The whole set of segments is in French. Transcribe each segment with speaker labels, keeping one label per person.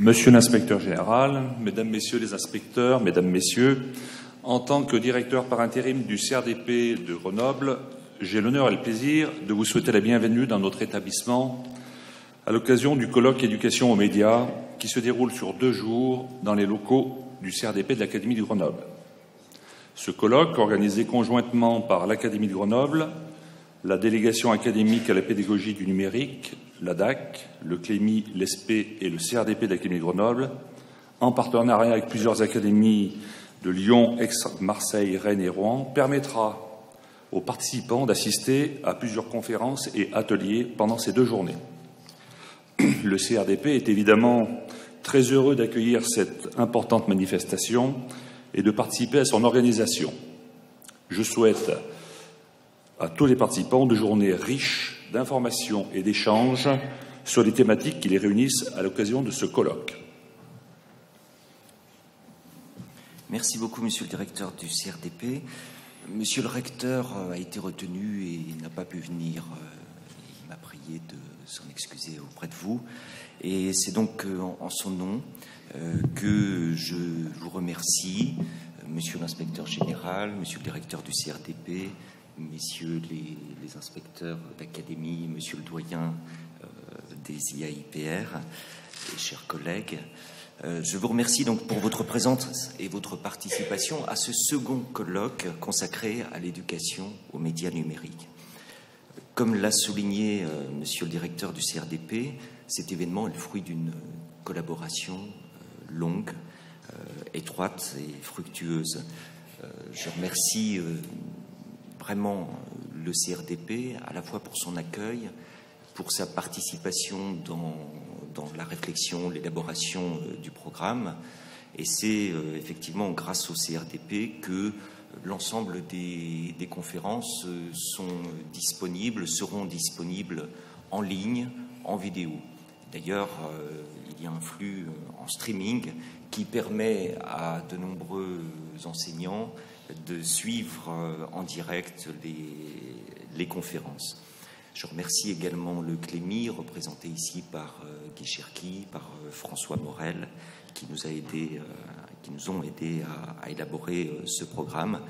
Speaker 1: Monsieur l'inspecteur général, mesdames, messieurs les inspecteurs, mesdames, messieurs, en tant que directeur par intérim du CRDP de Grenoble, j'ai l'honneur et le plaisir de vous souhaiter la bienvenue dans notre établissement à l'occasion du colloque éducation aux médias qui se déroule sur 2 jours dans les locaux du CRDP de l'Académie de Grenoble. Ce colloque, organisé conjointement par l'Académie de Grenoble, la délégation académique à la pédagogie du numérique, la DAC, le CLEMI, l'ESP et le CRDP de l'Académie de Grenoble, en partenariat avec plusieurs académies de Lyon, Aix, Marseille, Rennes et Rouen, permettra aux participants d'assister à plusieurs conférences et ateliers pendant ces 2 journées. Le CRDP est évidemment très heureux d'accueillir cette importante manifestation et de participer à son organisation. Je souhaite à tous les participants de journées riches d'informations et d'échanges sur les thématiques qui les réunissent à l'occasion de ce colloque.
Speaker 2: Merci beaucoup, Monsieur le directeur du CRDP. Monsieur le recteur a été retenu et n'a pas pu venir. Il m'a prié de s'en excuser auprès de vous. Et c'est donc en son nom que je vous remercie, Monsieur l'inspecteur général, Monsieur le directeur du CRDP, Messieurs les inspecteurs d'académie, Monsieur le doyen des IAIPR, et chers collègues. Je vous remercie donc pour votre présence et votre participation à ce second colloque consacré à l'éducation aux médias numériques. Comme l'a souligné Monsieur le directeur du CRDP, cet événement est le fruit d'une collaboration longue, étroite et fructueuse. Je remercie vraiment le CRDP, à la fois pour son accueil, pour sa participation dans la réflexion, l'élaboration du programme. Et c'est effectivement grâce au CRDP que l'ensemble des conférences seront disponibles en ligne, en vidéo. D'ailleurs, il y a un flux en streaming qui permet à de nombreux enseignants de suivre en direct les conférences. Je remercie également le CLEMI, représenté ici par Guy Cherki, par François Morel, qui nous ont aidés à élaborer ce programme,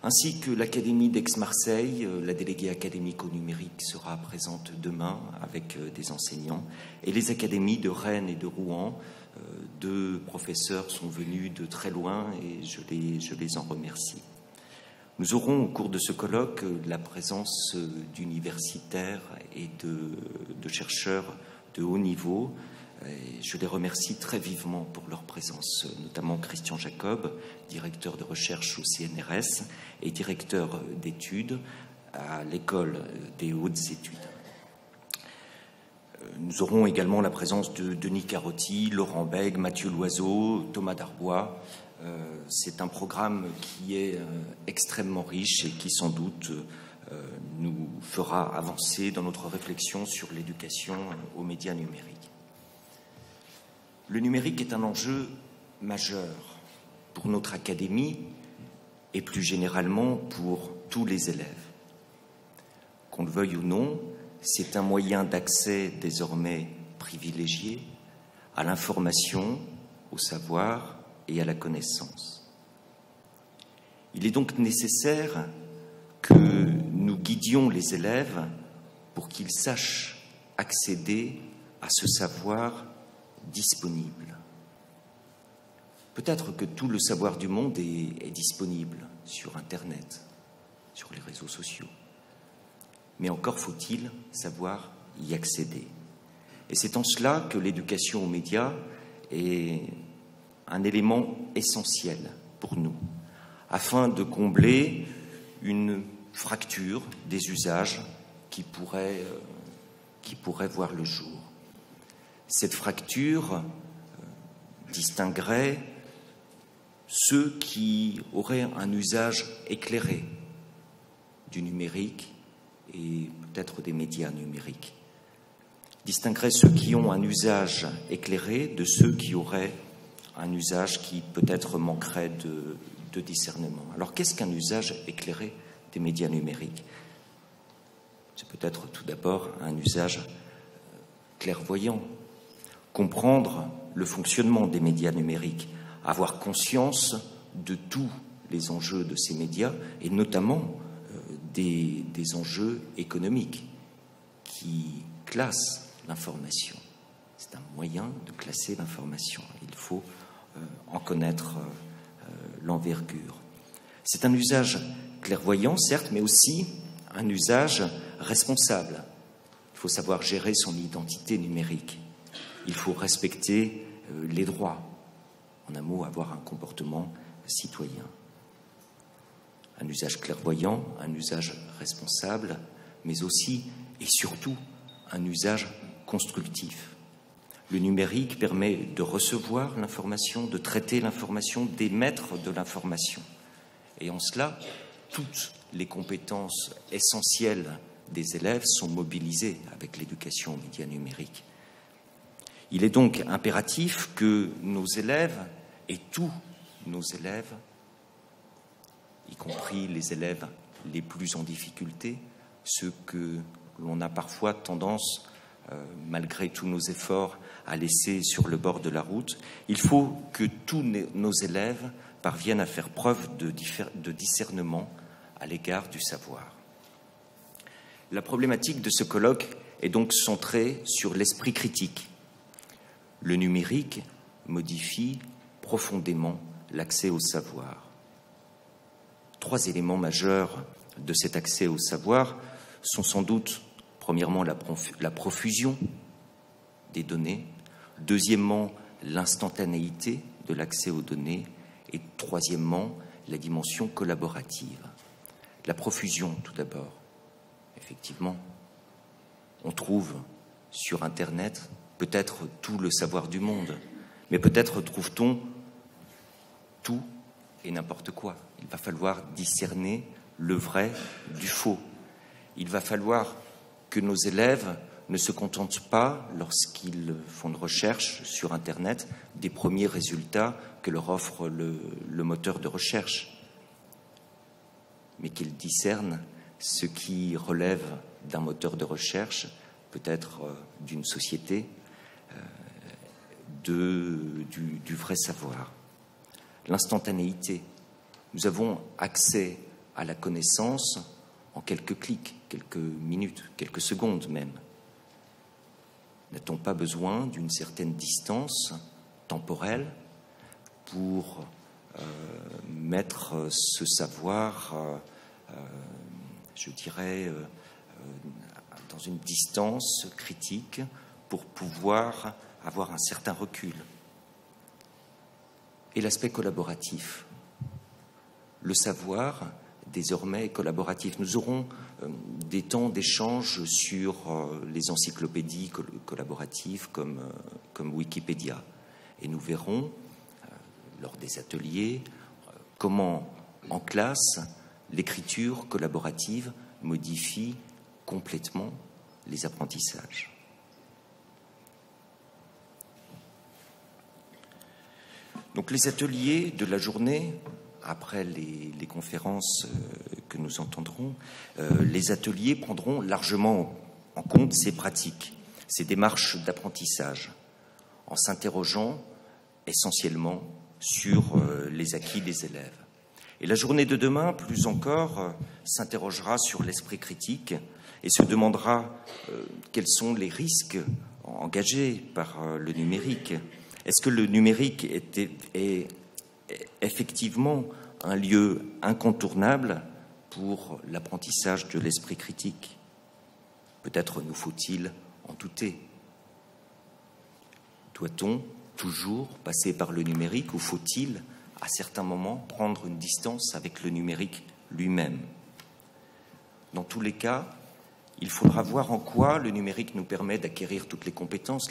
Speaker 2: ainsi que l'Académie d'Aix-Marseille. La déléguée académique au numérique sera présente demain avec des enseignants, et les académies de Rennes et de Rouen. 2 professeurs sont venus de très loin et je les en remercie. Nous aurons au cours de ce colloque la présence d'universitaires et de chercheurs de haut niveau. Et je les remercie très vivement pour leur présence, notamment Christian Jacob, directeur de recherche au CNRS et directeur d'études à l'École des hautes études. Nous aurons également la présence de Denis Carotti, Laurent Bègue, Mathieu Loiseau, Thomas Darbois. C'est un programme qui est extrêmement riche et qui sans doute nous fera avancer dans notre réflexion sur l'éducation aux médias numériques. Le numérique est un enjeu majeur pour notre académie et plus généralement pour tous les élèves. Qu'on le veuille ou non, c'est un moyen d'accès désormais privilégié à l'information, au savoir et à la connaissance. Il est donc nécessaire que nous guidions les élèves pour qu'ils sachent accéder à ce savoir disponible. Peut-être que tout le savoir du monde est disponible sur Internet, sur les réseaux sociaux. Mais encore faut-il savoir y accéder. Et c'est en cela que l'éducation aux médias est un élément essentiel pour nous, afin de combler une fracture des usages qui pourrait voir le jour. Cette fracture distinguerait ceux qui auraient un usage éclairé du numérique et peut-être des médias numériques, distinguerait ceux qui ont un usage éclairé de ceux qui auraient un usage qui peut-être manquerait de discernement. Alors qu'est-ce qu'un usage éclairé des médias numériques? C'est peut-être tout d'abord un usage clairvoyant. comprendre le fonctionnement des médias numériques, avoir conscience de tous les enjeux de ces médias et notamment des enjeux économiques qui classent l'information. C'est un moyen de classer l'information. Il faut en connaître l'envergure. C'est un usage clairvoyant, certes, mais aussi un usage responsable. Il faut savoir gérer son identité numérique. Il faut respecter les droits. En un mot, avoir un comportement citoyen. Un usage clairvoyant, un usage responsable, mais aussi et surtout un usage constructif. Le numérique permet de recevoir l'information, de traiter l'information, d'émettre de l'information. Et en cela, toutes les compétences essentielles des élèves sont mobilisées avec l'éducation aux médias numériques. Il est donc impératif que nos élèves, et tous nos élèves, y compris les élèves les plus en difficulté, ceux que l'on a parfois tendance, malgré tous nos efforts, à laisser sur le bord de la route, il faut que tous nos élèves parviennent à faire preuve de discernement à l'égard du savoir. La problématique de ce colloque est donc centrée sur l'esprit critique. Le numérique modifie profondément l'accès au savoir. 3 éléments majeurs de cet accès au savoir sont sans doute, premièrement, la profusion des données, deuxièmement, l'instantanéité de l'accès aux données et troisièmement, la dimension collaborative. La profusion, tout d'abord. Effectivement, on trouve sur Internet peut-être tout le savoir du monde, mais peut-être trouve-t-on tout et n'importe quoi. Il va falloir discerner le vrai du faux. Il va falloir que nos élèves ne se contentent pas, lorsqu'ils font une recherche sur Internet, des premiers résultats que leur offre le moteur de recherche, mais qu'ils discernent ce qui relève d'un moteur de recherche, peut-être d'une société, du vrai savoir. L'instantanéité. Nous avons accès à la connaissance en quelques clics, quelques minutes, quelques secondes même. N'a-t-on pas besoin d'une certaine distance temporelle pour mettre ce savoir, je dirais, dans une distance critique pour pouvoir avoir un certain recul? Et l'aspect collaboratif. Le savoir, désormais, est collaboratif. Nous aurons des temps d'échange sur les encyclopédies collaboratives comme Wikipédia. Et nous verrons, lors des ateliers, comment, en classe, l'écriture collaborative modifie complètement les apprentissages. Donc les ateliers de la journée, après les conférences que nous entendrons, les ateliers prendront largement en compte ces pratiques, ces démarches d'apprentissage, en s'interrogeant essentiellement sur les acquis des élèves. Et la journée de demain, plus encore, s'interrogera sur l'esprit critique et se demandera quels sont les risques engagés par le numérique. Est-ce que le numérique est effectivement un lieu incontournable pour l'apprentissage de l'esprit critique? Peut-être nous faut-il en douter. Doit-on toujours passer par le numérique ou faut-il, à certains moments, prendre une distance avec le numérique lui-même? Dans tous les cas, il faudra voir en quoi le numérique nous permet d'acquérir toutes les compétences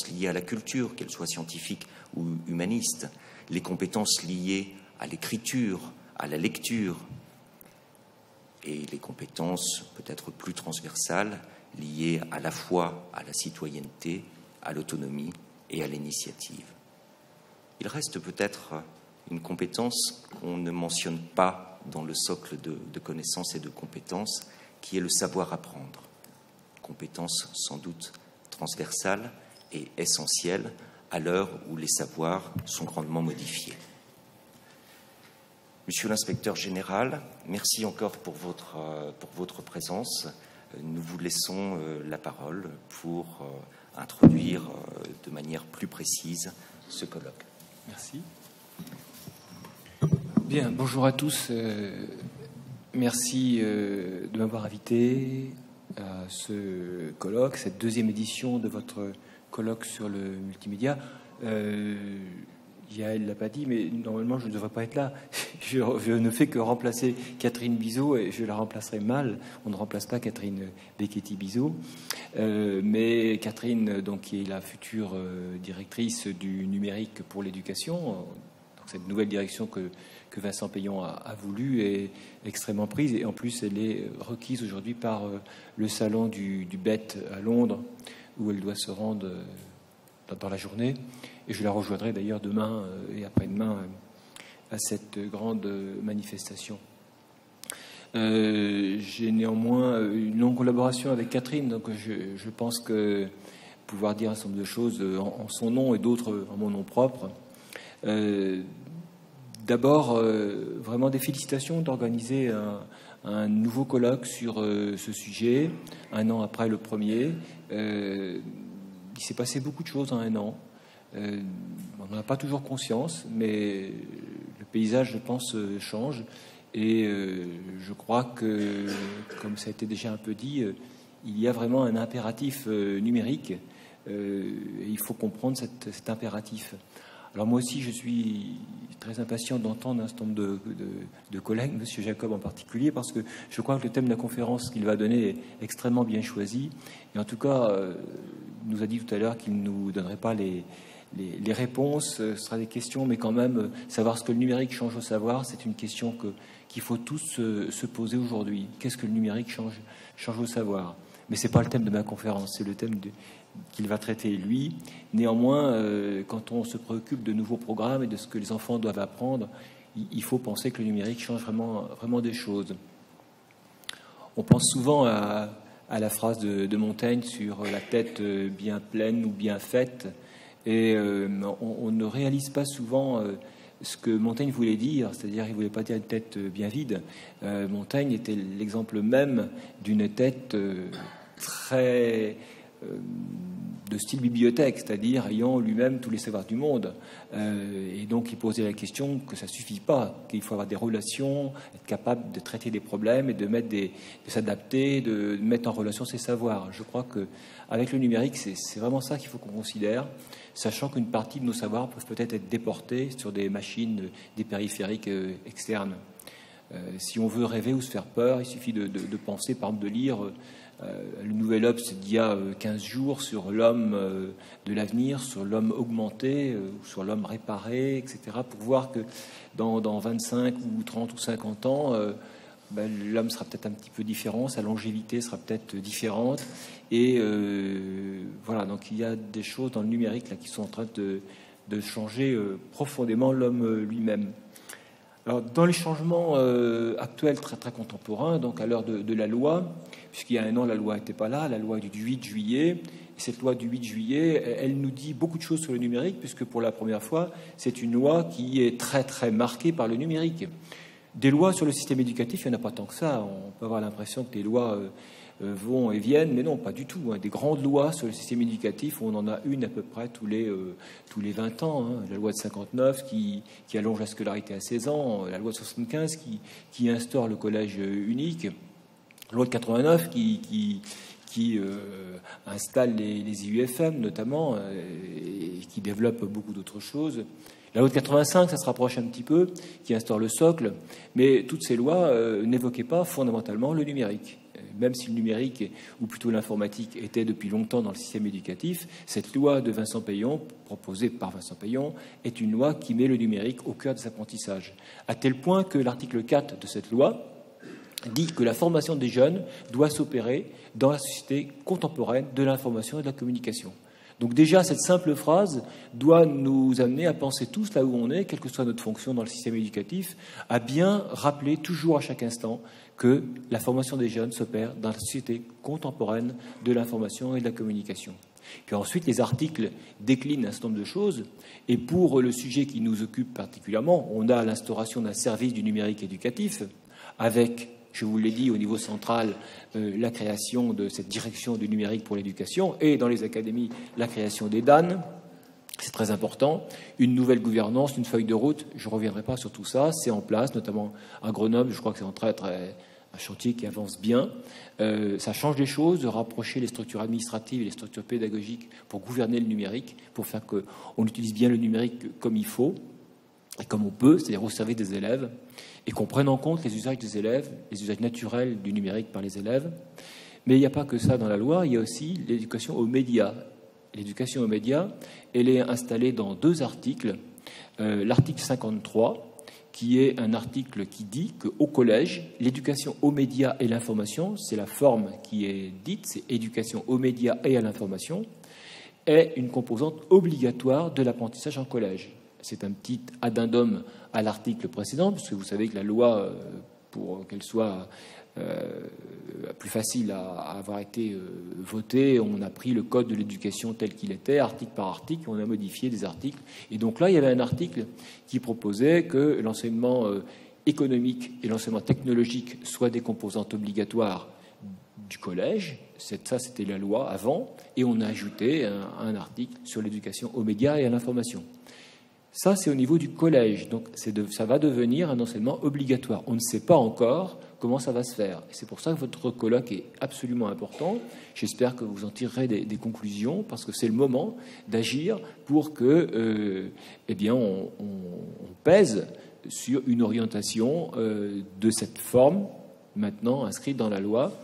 Speaker 2: liées à la culture, qu'elles soient scientifiques ou humanistes, les compétences liées à l'écriture, à la lecture, et les compétences peut-être plus transversales liées à la fois à la citoyenneté, à l'autonomie et à l'initiative. Il reste peut-être une compétence qu'on ne mentionne pas dans le socle de connaissances et de compétences, qui est le savoir apprendre. Compétence sans doute transversale, est essentiel à l'heure où les savoirs sont grandement modifiés. Monsieur l'inspecteur général, merci encore pour votre présence. Nous vous laissons la parole pour introduire de manière plus précise ce colloque.
Speaker 3: Merci. Bien, bonjour à tous. Merci de m'avoir invité à ce colloque, cette deuxième édition de votre colloque sur le multimédia. Yael ne l'a pas dit, mais normalement je ne devrais pas être là. Je ne fais que remplacer Catherine Bizot et je la remplacerai mal. On ne remplace pas Catherine Becchetti-Bizot. Mais Catherine, donc, qui est la future directrice du numérique pour l'éducation, cette nouvelle direction que Vincent Payon a voulu, est extrêmement prise. Et en plus, elle est requise aujourd'hui par le salon du BET à Londres, où elle doit se rendre dans la journée. Et je la rejoindrai d'ailleurs demain et après-demain à cette grande manifestation. J'ai néanmoins une longue collaboration avec Catherine, donc je pense que pouvoir dire un certain nombre de choses en son nom et d'autres en mon nom propre. D'abord, vraiment des félicitations d'organiser un nouveau colloque sur ce sujet, un an après le premier. Il s'est passé beaucoup de choses en un an. On n'en a pas toujours conscience, mais le paysage, je pense, change. Et je crois que, comme ça a été déjà un peu dit, il y a vraiment un impératif numérique. Et il faut comprendre cet impératif. Alors moi aussi, je suis très impatient d'entendre un certain nombre de collègues, M. Jacob en particulier, parce que je crois que le thème de la conférence qu'il va donner est extrêmement bien choisi. Et en tout cas, il nous a dit tout à l'heure qu'il ne nous donnerait pas les réponses, ce sera des questions, mais quand même, savoir ce que le numérique change au savoir, c'est une question qu'il faut tous se poser aujourd'hui. Qu'est-ce que le numérique change au savoir? Mais ce n'est pas le thème de ma conférence, c'est le thème qu'il va traiter lui. Néanmoins, quand on se préoccupe de nouveaux programmes et de ce que les enfants doivent apprendre, il faut penser que le numérique change vraiment des choses. On pense souvent à la phrase de Montaigne sur la tête bien pleine ou bien faite, et on ne réalise pas souvent ce que Montaigne voulait dire, c'est-à-dire qu'il ne voulait pas dire une tête bien vide. Montaigne était l'exemple même d'une tête très de style bibliothèque, c'est-à-dire ayant lui-même tous les savoirs du monde. Et donc il posait la question que ça ne suffit pas, qu'il faut avoir des relations, être capable de traiter des problèmes et de s'adapter, de mettre en relation ses savoirs. Je crois qu'avec le numérique, c'est vraiment ça qu'il faut qu'on considère, sachant qu'une partie de nos savoirs peuvent peut-être être déportés sur des machines, des périphériques externes. Si on veut rêver ou se faire peur, il suffit de penser, par exemple, de lire le Nouvel Obs d'il y a 15 jours sur l'homme de l'avenir, sur l'homme augmenté, sur l'homme réparé, etc., pour voir que dans 25 ou 30 ou 50 ans, l'homme sera peut-être un petit peu différent, sa longévité sera peut-être différente. Et voilà, donc il y a des choses dans le numérique là, qui sont en train de changer profondément l'homme lui-même. Alors, dans les changements actuels très, très contemporains, donc à l'heure de la loi, puisqu'il y a un an, la loi n'était pas là, la loi du 8 juillet, et cette loi du 8 juillet, elle nous dit beaucoup de choses sur le numérique, puisque pour la première fois, c'est une loi qui est très, très marquée par le numérique. Des lois sur le système éducatif, il n'y en a pas tant que ça. On peut avoir l'impression que les lois vont et viennent, mais non, pas du tout. Des grandes lois sur le système éducatif, on en a une à peu près tous les 20 ans. La loi de 59 qui allonge la scolarité à 16 ans, la loi de 75 qui instaure le collège unique, la loi de 89 qui installe les IUFM notamment, et qui développe beaucoup d'autres choses. La loi de 85, ça se rapproche un petit peu, qui instaure le socle, mais toutes ces lois n'évoquaient pas fondamentalement le numérique. Même si le numérique, ou plutôt l'informatique, était depuis longtemps dans le système éducatif, cette loi de Vincent Payon, proposée par Vincent Payon, est une loi qui met le numérique au cœur des apprentissages. À tel point que l'article 4 de cette loi dit que la formation des jeunes doit s'opérer dans la société contemporaine de l'information et de la communication. Donc déjà, cette simple phrase doit nous amener à penser tous là où on est, quelle que soit notre fonction dans le système éducatif, à bien rappeler toujours à chaque instant que la formation des jeunes s'opère dans la société contemporaine de l'information et de la communication. Puis ensuite, les articles déclinent un certain nombre de choses. Et pour le sujet qui nous occupe particulièrement, on a l'instauration d'un service du numérique éducatif avec, je vous l'ai dit, au niveau central, la création de cette direction du numérique pour l'éducation et dans les académies, la création des DAN. C'est très important. Une nouvelle gouvernance, une feuille de route. Je ne reviendrai pas sur tout ça. C'est en place, notamment à Grenoble. Je crois que c'est un chantier qui avance bien. Ça change les choses, de rapprocher les structures administratives et les structures pédagogiques pour gouverner le numérique, pour faire qu'on utilise bien le numérique comme il faut et comme on peut, c'est-à-dire au service des élèves, et qu'on prenne en compte les usages des élèves, les usages naturels du numérique par les élèves. Mais il n'y a pas que ça dans la loi, il y a aussi l'éducation aux médias. L'éducation aux médias, elle est installée dans 2 articles. L'article 53, qui est un article qui dit qu'au collège, l'éducation aux médias et l'information, c'est la forme qui est dite, c'est éducation aux médias et à l'information, est une composante obligatoire de l'apprentissage en collège. C'est un petit addendum à l'article précédent, puisque vous savez que la loi, pour qu'elle soit plus facile à avoir été votée, on a pris le code de l'éducation tel qu'il était, article par article, on a modifié des articles. Et donc là, il y avait un article qui proposait que l'enseignement économique et l'enseignement technologique soient des composantes obligatoires du collège. Ça, c'était la loi avant, et on a ajouté un article sur l'éducation aux médias et à l'information. Ça, c'est au niveau du collège. Donc, ça va devenir un enseignement obligatoire. On ne sait pas encore comment ça va se faire. Et c'est pour ça que votre colloque est absolument important. J'espère que vous en tirerez des conclusions, parce que c'est le moment d'agir pour que, on pèse sur une orientation de cette forme, maintenant inscrite dans la loi.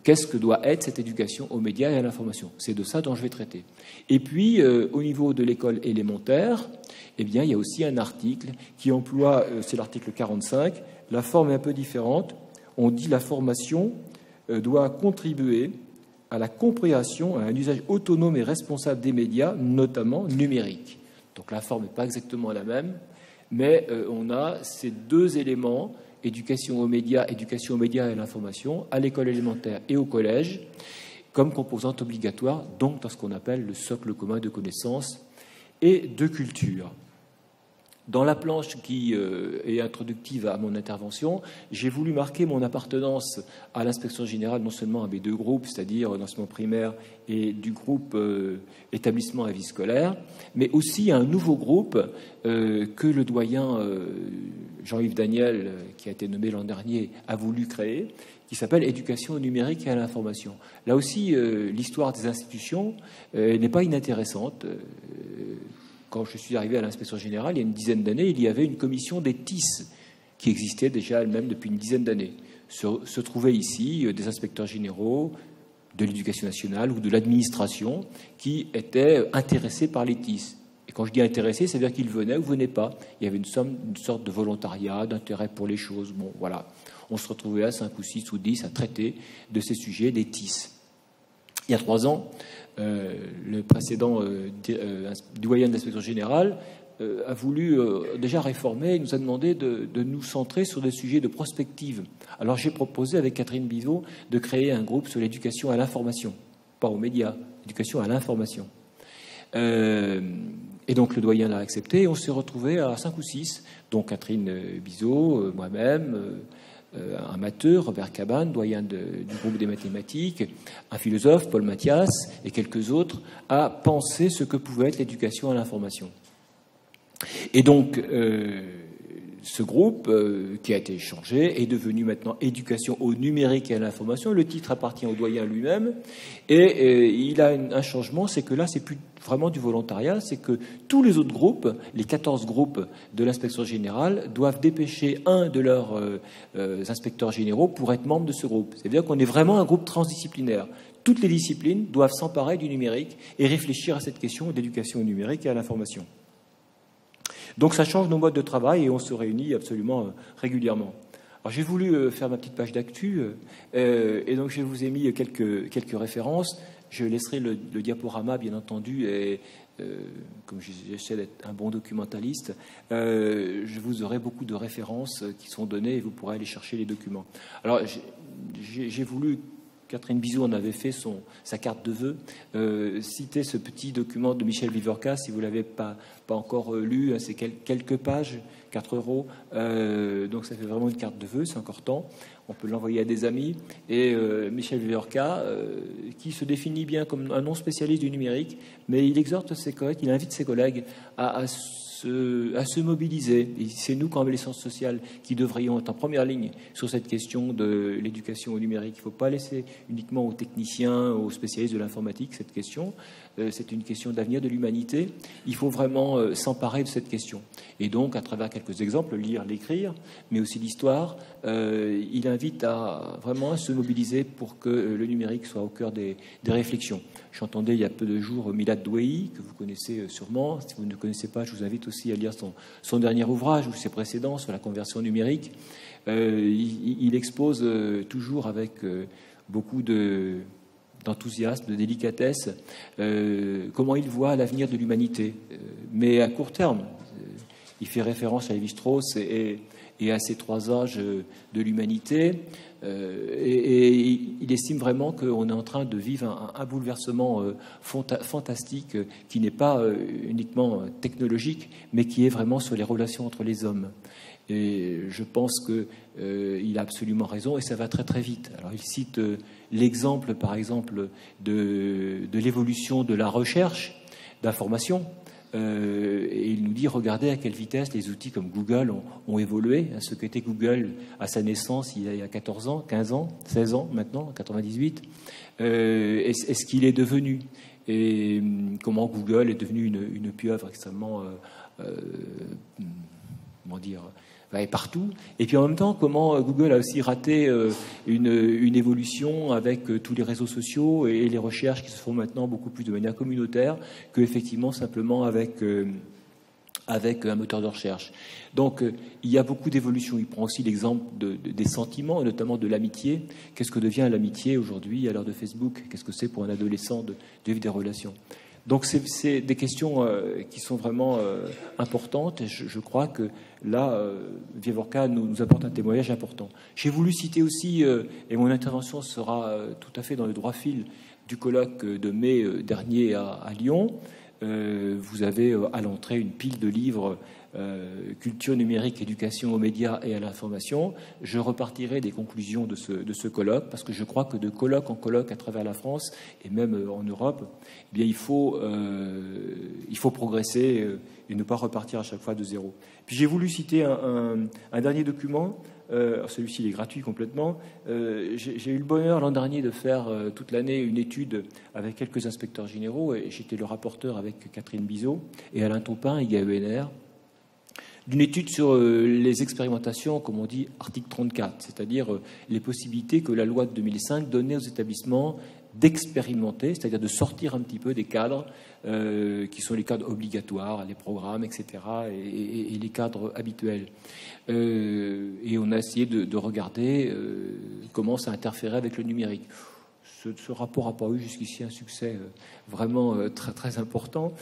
Speaker 3: Qu'est-ce que doit être cette éducation aux médias et à l'information? C'est de ça dont je vais traiter. Et puis, au niveau de l'école élémentaire, il y a aussi un article qui emploie, c'est l'article 45, la forme est un peu différente. On dit la formation doit contribuer à la compréhension, à un usage autonome et responsable des médias, notamment numériques. Donc la forme n'est pas exactement la même, mais on a ces 2 éléments, éducation aux médias et à l'information, à l'école élémentaire et au collège, comme composante obligatoire, donc dans ce qu'on appelle le socle commun de connaissances et de culture. Dans la planche qui est introductive à mon intervention, j'ai voulu marquer mon appartenance à l'inspection générale, non seulement à mes 2 groupes, c'est-à-dire l'enseignement primaire et du groupe établissement à vie scolaire, mais aussi à un nouveau groupe que le doyen Jean-Yves Daniel, qui a été nommé l'an dernier, a voulu créer, qui s'appelle Éducation au numérique et à l'information. Là aussi, l'histoire des institutions n'est pas inintéressante. Quand je suis arrivé à l'inspection générale, il y a une dizaine d'années, il y avait une commission des TIS qui existait déjà elle-même depuis une dizaine d'années. Se trouvaient ici des inspecteurs généraux de l'éducation nationale ou de l'administration qui étaient intéressés par les TIS. Et quand je dis intéressés, ça veut dire qu'ils venaient ou venaient pas. Il y avait une sorte de volontariat, d'intérêt pour les choses. Bon, voilà. On se retrouvait à 5 ou 6 ou 10 à traiter de ces sujets, des TIS. Il y a 3 ans, le précédent doyen de l'inspection générale a voulu déjà réformer et nous a demandé de nous centrer sur des sujets de prospective. Alors j'ai proposé avec Catherine Bizot de créer un groupe sur l'éducation à l'information, pas aux médias, l'éducation à l'information. Et donc le doyen l'a accepté et on s'est retrouvés à 5 ou 6, dont Catherine Bizot, moi-même, un matheux, Robert Cabane, doyen du groupe des mathématiques, un philosophe, Paul Mathias, et quelques autres, à penser ce que pouvait être l'éducation à l'information. Et donc, ce groupe, qui a été changé, est devenu maintenant Éducation au numérique et à l'information. Le titre appartient au doyen lui-même, et il a un changement, c'est que là, c'est plus vraiment du volontariat, c'est que tous les autres groupes, les 14 groupes de l'inspection générale, doivent dépêcher un de leurs inspecteurs généraux pour être membre de ce groupe. C'est-à-dire qu'on est vraiment un groupe transdisciplinaire. Toutes les disciplines doivent s'emparer du numérique et réfléchir à cette question d'éducation au numérique et à l'information. Donc ça change nos modes de travail et on se réunit absolument régulièrement. Alors j'ai voulu faire ma petite page d'actu et donc je vous ai mis quelques références. Je laisserai le diaporama, bien entendu, et comme j'essaie d'être un bon documentaliste, je vous aurai beaucoup de références qui sont données et vous pourrez aller chercher les documents. Alors j'ai voulu Catherine Bizot en avait fait sa carte de vœux, citait ce petit document de Michel Vivorca, si vous ne l'avez pas encore lu, c'est quelques pages, 4 €, donc ça fait vraiment une carte de vœux, c'est encore temps, on peut l'envoyer à des amis, et Michel Vivorca, qui se définit bien comme un non spécialiste du numérique, mais il exhorte ses collègues, il invite ses collègues à se mobiliser. Et c'est nous, quand même, les sciences sociales, qui devrions être en première ligne sur cette question de l'éducation au numérique. Il ne faut pas laisser uniquement aux techniciens, aux spécialistes de l'informatique cette question. C'est une question d'avenir de l'humanité. Il faut vraiment s'emparer de cette question. Et donc, à travers quelques exemples, lire, l'écrire, mais aussi l'histoire, il invite vraiment à se mobiliser pour que le numérique soit au cœur des réflexions. J'entendais il y a peu de jours Milad Douei, que vous connaissez sûrement. Si vous ne le connaissez pas, je vous invite aussi à lire son dernier ouvrage ou ses précédents sur la conversion numérique. Il expose toujours avec beaucoup d'enthousiasme, de délicatesse, comment il voit l'avenir de l'humanité, mais à court terme. Il fait référence à Lévi-Strauss et à ces 3 âges de l'humanité, et il estime vraiment qu'on est en train de vivre un bouleversement fantastique qui n'est pas uniquement technologique, mais qui est vraiment sur les relations entre les hommes. Et je pense qu'il a absolument raison, et ça va très très vite. Alors il cite l'exemple, par exemple, de l'évolution de la recherche d'information. Et il nous dit, regardez à quelle vitesse les outils comme Google ont évolué. Ce qu'était Google à sa naissance il y a 14 ans, 15 ans, 16 ans maintenant, en 98, est-ce qu'il est devenu, et comment Google est devenu une pieuvre extrêmement, comment dire, partout. Et puis en même temps, comment Google a aussi raté une évolution avec tous les réseaux sociaux et les recherches qui se font maintenant beaucoup plus de manière communautaire que effectivement simplement avec un moteur de recherche. Donc il y a beaucoup d'évolutions. Il prend aussi l'exemple des sentiments, notamment de l'amitié. Qu'est-ce que devient l'amitié aujourd'hui à l'heure de Facebook? Qu'est-ce que c'est pour un adolescent de vivre des relations? Donc c'est des questions qui sont vraiment importantes, et je crois que là, Vivorca nous apporte un témoignage important. J'ai voulu citer aussi, et mon intervention sera tout à fait dans le droit fil du colloque de mai dernier à Lyon. Vous avez à l'entrée une pile de livres culture numérique, éducation aux médias et à l'information. Je repartirai des conclusions de ce colloque, parce que je crois que de colloque en colloque à travers la France et même en Europe, eh bien, il faut progresser et ne pas repartir à chaque fois de zéro. Puis j'ai voulu citer un dernier document. Celui-ci il est gratuit complètement. J'ai eu le bonheur l'an dernier de faire toute l'année une étude avec quelques inspecteurs généraux, et j'étais le rapporteur avec Catherine Bizot et Alain Taupin, IGA-ENR, d'une étude sur les expérimentations, comme on dit, article 34, c'est-à-dire les possibilités que la loi de 2005 donnait aux établissements d'expérimenter, c'est-à-dire de sortir un petit peu des cadres qui sont les cadres obligatoires, les programmes, etc., et les cadres habituels. Et on a essayé de regarder comment ça interférait avec le numérique. Ce rapport n'a pas eu jusqu'ici un succès vraiment très, très important.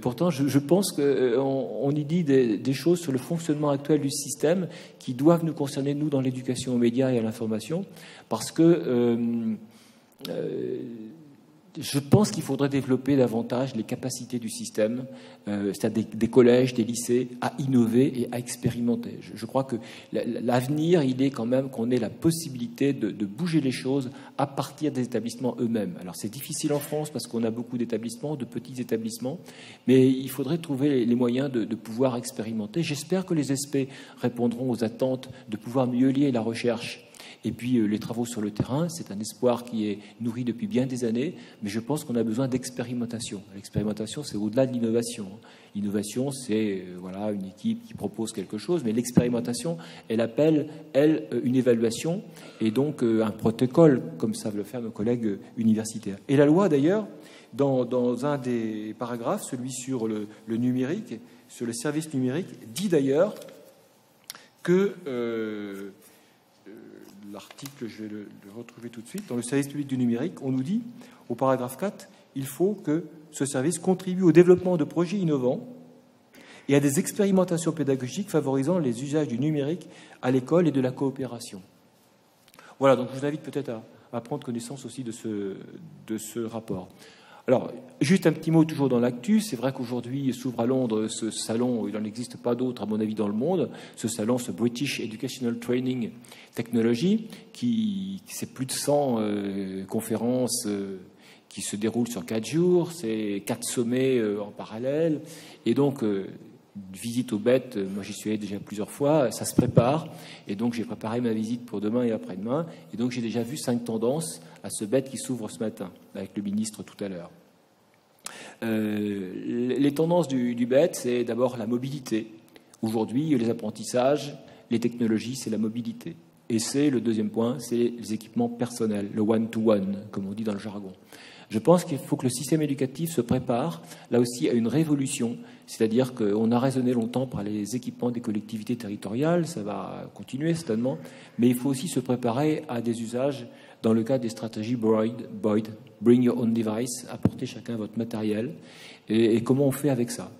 Speaker 3: Pourtant, je pense qu'on y dit des choses sur le fonctionnement actuel du système qui doivent nous concerner, nous, dans l'éducation aux médias et à l'information, parce que je pense qu'il faudrait développer davantage les capacités du système, c'est-à-dire des collèges, des lycées, à innover et à expérimenter. Je crois que l'avenir, il est quand même qu'on ait la possibilité de bouger les choses à partir des établissements eux-mêmes. Alors c'est difficile en France parce qu'on a beaucoup d'établissements, de petits établissements, mais il faudrait trouver les moyens de pouvoir expérimenter. J'espère que les SP répondront aux attentes de pouvoir mieux lier la recherche et puis les travaux sur le terrain. C'est un espoir qui est nourri depuis bien des années, mais je pense qu'on a besoin d'expérimentation. L'expérimentation, c'est au-delà de l'innovation. L'innovation, c'est voilà, une équipe qui propose quelque chose, mais l'expérimentation, elle appelle, elle, une évaluation et donc un protocole, comme savent le faire nos collègues universitaires. Et la loi, d'ailleurs, dans un des paragraphes, celui sur le numérique, sur le service numérique, dit d'ailleurs que... l'article, je vais le retrouver tout de suite. Dans le service public du numérique, on nous dit, au paragraphe 4, il faut que ce service contribue au développement de projets innovants et à des expérimentations pédagogiques favorisant les usages du numérique à l'école et de la coopération. Voilà, donc je vous invite peut-être à à prendre connaissance aussi de ce rapport. Alors, juste un petit mot toujours dans l'actu. C'est vrai qu'aujourd'hui s'ouvre à Londres ce salon, il n'en existe pas d'autre à mon avis dans le monde, ce salon, ce British Educational Training Technology, c'est plus de 100 conférences qui se déroulent sur 4 jours, c'est 4 sommets en parallèle, et donc visite aux bêtes, moi j'y suis allé déjà plusieurs fois, ça se prépare, et donc j'ai préparé ma visite pour demain et après-demain, et donc j'ai déjà vu 5 tendances à ce bête qui s'ouvre ce matin, avec le ministre tout à l'heure. Les tendances du bête, c'est d'abord la mobilité. Aujourd'hui, les apprentissages, les technologies, c'est la mobilité. Et c'est le deuxième point, c'est les équipements personnels, le one-to-one, comme on dit dans le jargon. Je pense qu'il faut que le système éducatif se prépare, là aussi, à une révolution, c'est-à-dire qu'on a raisonné longtemps par les équipements des collectivités territoriales, ça va continuer certainement, mais il faut aussi se préparer à des usages dans le cadre des stratégies Boyd, Bring Your Own Device, apportez chacun votre matériel, et comment on fait avec ça ?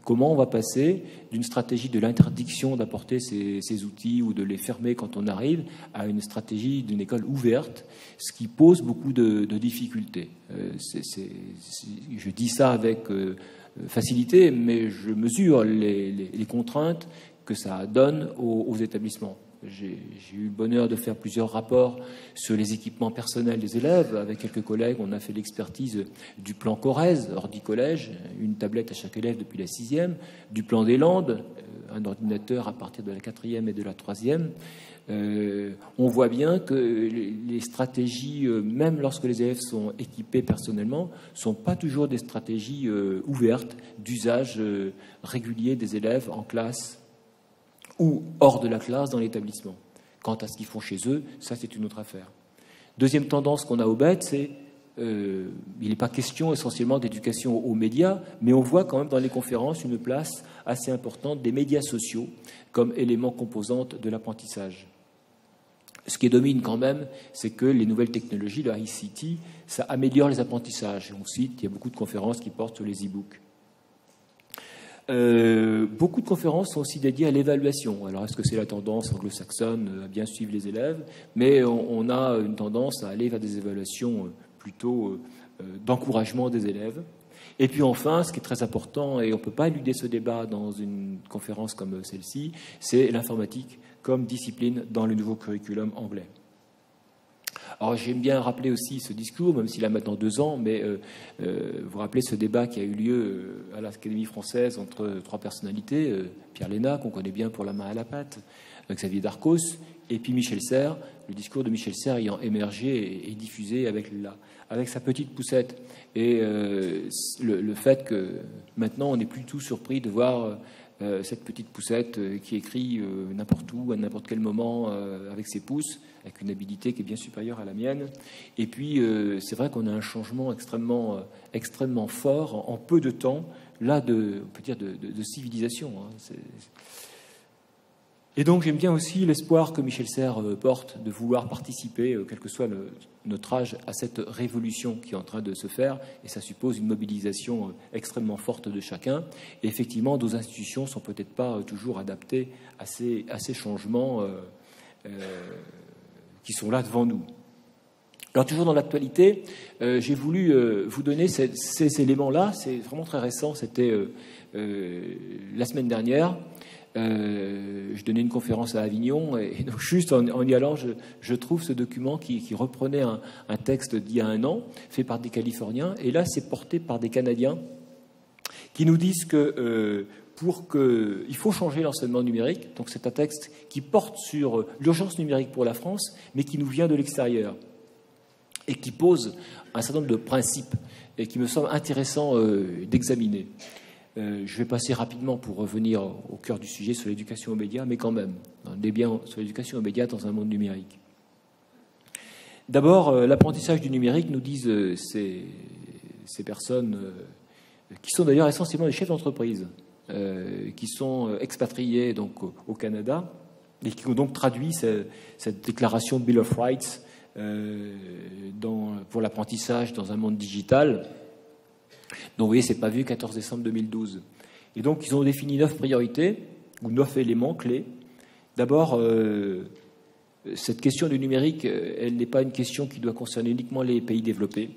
Speaker 3: Comment on va passer d'une stratégie de l'interdiction d'apporter ces outils ou de les fermer quand on arrive à une stratégie d'une école ouverte, ce qui pose beaucoup de difficultés. Je dis ça avec facilité, mais je mesure les contraintes que ça donne aux établissements. J'ai eu le bonheur de faire plusieurs rapports sur les équipements personnels des élèves. Avec quelques collègues, on a fait l'expertise du plan Corrèze, Ordi Collège, une tablette à chaque élève depuis la 6e, du plan des Landes, un ordinateur à partir de la 4e et de la 3e. On voit bien que les stratégies, même lorsque les élèves sont équipés personnellement, ne sont pas toujours des stratégies ouvertes d'usage régulier des élèves en classe ou hors de la classe dans l'établissement. Quant à ce qu'ils font chez eux, ça c'est une autre affaire. Deuxième tendance qu'on a au BET, c'est il n'est pas question essentiellement d'éducation aux médias, mais on voit quand même dans les conférences une place assez importante des médias sociaux comme élément composante de l'apprentissage. Ce qui domine quand même, c'est que les nouvelles technologies, le ICT, ça améliore les apprentissages. On cite, il y a beaucoup de conférences qui portent sur les e-books. Beaucoup de conférences sont aussi dédiées à l'évaluation. Alors, est-ce que c'est la tendance anglo-saxonne à bien suivre les élèves? Mais on a une tendance à aller vers des évaluations plutôt d'encouragement des élèves. Et puis enfin, ce qui est très important, et on ne peut pas éluder ce débat dans une conférence comme celle-ci, c'est l'informatique comme discipline dans le nouveau curriculum anglais. Alors j'aime bien rappeler aussi ce discours, même s'il a maintenant 2 ans, mais vous rappelez ce débat qui a eu lieu à l'Académie française entre 3 personnalités, Pierre Léna, qu'on connaît bien pour La main à la pâte, Xavier Darcos, et puis Michel Serres, le discours de Michel Serres ayant émergé et diffusé avec sa petite poussette. Et le fait que maintenant on n'est plus tout surpris de voir cette petite poussette qui écrit n'importe où, à n'importe quel moment, avec ses pouces, avec une habilité qui est bien supérieure à la mienne. Et puis, c'est vrai qu'on a un changement extrêmement fort en peu de temps, là, on peut dire de civilisation. Hein. Et donc, j'aime bien aussi l'espoir que Michel Serres porte de vouloir participer, quel que soit notre âge, à cette révolution qui est en train de se faire. Et ça suppose une mobilisation extrêmement forte de chacun. Et effectivement, nos institutions ne sont peut-être pas toujours adaptées à ces changements qui sont là devant nous. Alors, toujours dans l'actualité, j'ai voulu vous donner ces éléments-là. C'est vraiment très récent. C'était la semaine dernière. Je donnais une conférence à Avignon et donc juste en y allant, je trouve ce document qui reprenait un texte d'il y a 1 an, fait par des Californiens, et là c'est porté par des Canadiens qui nous disent que il faut changer l'enseignement numérique. Donc c'est un texte qui porte sur l'urgence numérique pour la France, mais qui nous vient de l'extérieur et qui pose un certain nombre de principes et qui me semble intéressant d'examiner. Je vais passer rapidement pour revenir au cœur du sujet sur l'éducation aux médias, mais quand même, on est bien sur l'éducation aux médias dans un monde numérique. D'abord, l'apprentissage du numérique, nous disent ces personnes, qui sont d'ailleurs essentiellement des chefs d'entreprise, qui sont expatriés donc, au Canada, et qui ont donc traduit cette déclaration Bill of Rights pour l'apprentissage dans un monde digital. Donc, vous voyez, c'est pas vu 14 décembre 2012. Et donc, ils ont défini 9 priorités, ou 9 éléments clés. D'abord, cette question du numérique, elle n'est pas une question qui doit concerner uniquement les pays développés.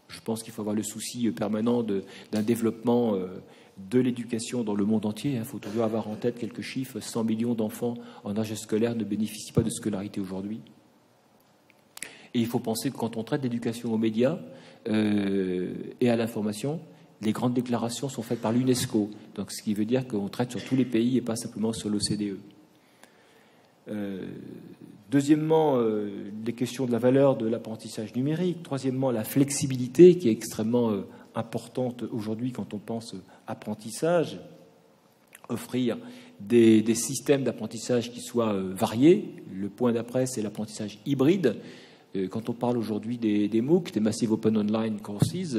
Speaker 3: Je pense qu'il faut avoir le souci permanent d'un développement de l'éducation dans le monde entier. Il faut toujours avoir en tête quelques chiffres. 100 millions d'enfants en âge scolaire ne bénéficient pas de scolarité aujourd'hui. Et il faut penser que quand on traite d'éducation aux médias et à l'information, les grandes déclarations sont faites par l'UNESCO. Donc, ce qui veut dire qu'on traite sur tous les pays et pas simplement sur l'OCDE. Deuxièmement, les questions de la valeur de l'apprentissage numérique. Troisièmement, la flexibilité qui est extrêmement importante aujourd'hui quand on pense apprentissage. Offrir des systèmes d'apprentissage qui soient variés. Le point d'après, c'est l'apprentissage hybride. Quand on parle aujourd'hui des MOOC, des Massive Open Online Courses,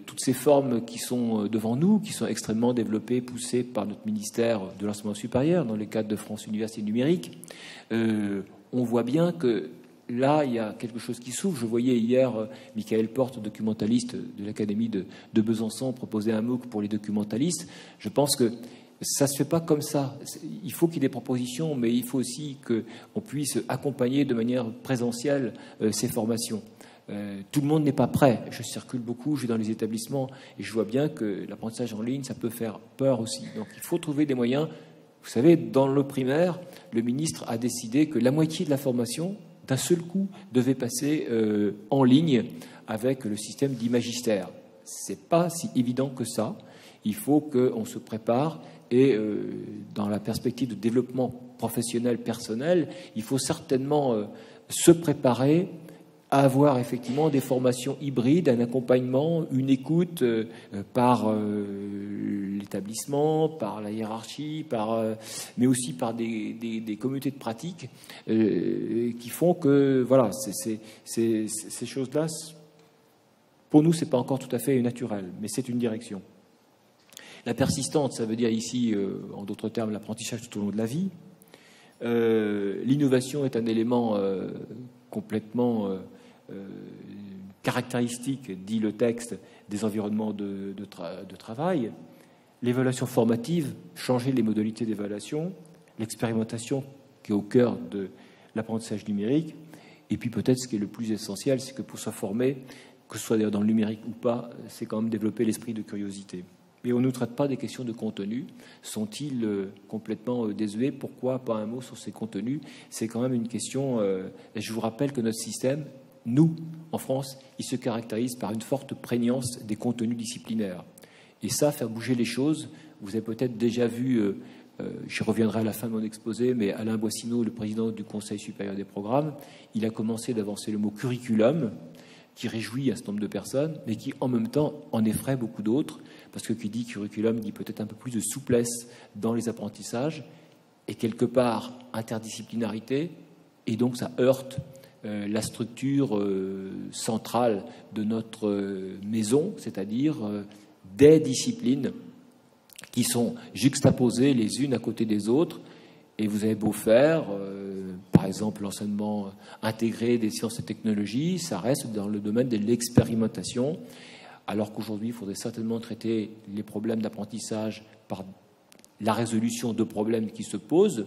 Speaker 3: toutes ces formes qui sont devant nous, qui sont extrêmement développées, poussées par notre ministère de l'enseignement supérieur dans le cadre de France Université Numérique, on voit bien que là, il y a quelque chose qui s'ouvre. Je voyais hier Michael Porte, documentaliste de l'Académie de Besançon, proposer un MOOC pour les documentalistes. Je pense que ça ne se fait pas comme ça. Il faut qu'il y ait des propositions, mais il faut aussi qu'on puisse accompagner de manière présentielle ces formations. Tout le monde n'est pas prêt. Je circule beaucoup, je vais dans les établissements et je vois bien que l'apprentissage en ligne, ça peut faire peur aussi. Donc il faut trouver des moyens. Vous savez, dans le primaire, le ministre a décidé que la moitié de la formation, d'un seul coup, devait passer en ligne avec le système d'e-magistère. Ce n'est pas si évident que ça. Il faut qu'on se prépare et dans la perspective de développement professionnel personnel, il faut certainement se préparer à avoir effectivement des formations hybrides, un accompagnement, une écoute par l'établissement, par la hiérarchie, mais aussi par des communautés de pratique qui font que voilà, ces choses-là, pour nous, c'est pas encore tout à fait naturel, mais c'est une direction. La persistance, ça veut dire ici, en d'autres termes, l'apprentissage tout au long de la vie. L'innovation est un élément complètement caractéristique, dit le texte, des environnements de travail. L'évaluation formative, changer les modalités d'évaluation, l'expérimentation qui est au cœur de l'apprentissage numérique, et puis peut-être ce qui est le plus essentiel, c'est que pour se former, que ce soit d'ailleurs dans le numérique ou pas, c'est quand même développer l'esprit de curiosité. Mais on ne traite pas des questions de contenu. Sont-ils complètement désuets? Pourquoi pas un mot sur ces contenus? C'est quand même une question... je vous rappelle que notre système, nous, en France, il se caractérise par une forte prégnance des contenus disciplinaires. Et ça, faire bouger les choses, vous avez peut-être déjà vu, je reviendrai à la fin de mon exposé, mais Alain Boissineau, le président du Conseil supérieur des programmes, il a commencé d'avancer le mot curriculum, qui réjouit un certain nombre de personnes, mais qui en même temps en effraie beaucoup d'autres, parce que qui dit curriculum dit peut-être un peu plus de souplesse dans les apprentissages, et quelque part interdisciplinarité, et donc ça heurte la structure centrale de notre maison, c'est-à-dire des disciplines qui sont juxtaposées les unes à côté des autres, et vous avez beau faire, par exemple, l'enseignement intégré des sciences et technologies, ça reste dans le domaine de l'expérimentation, alors qu'aujourd'hui, il faudrait certainement traiter les problèmes d'apprentissage par la résolution de problèmes qui se posent.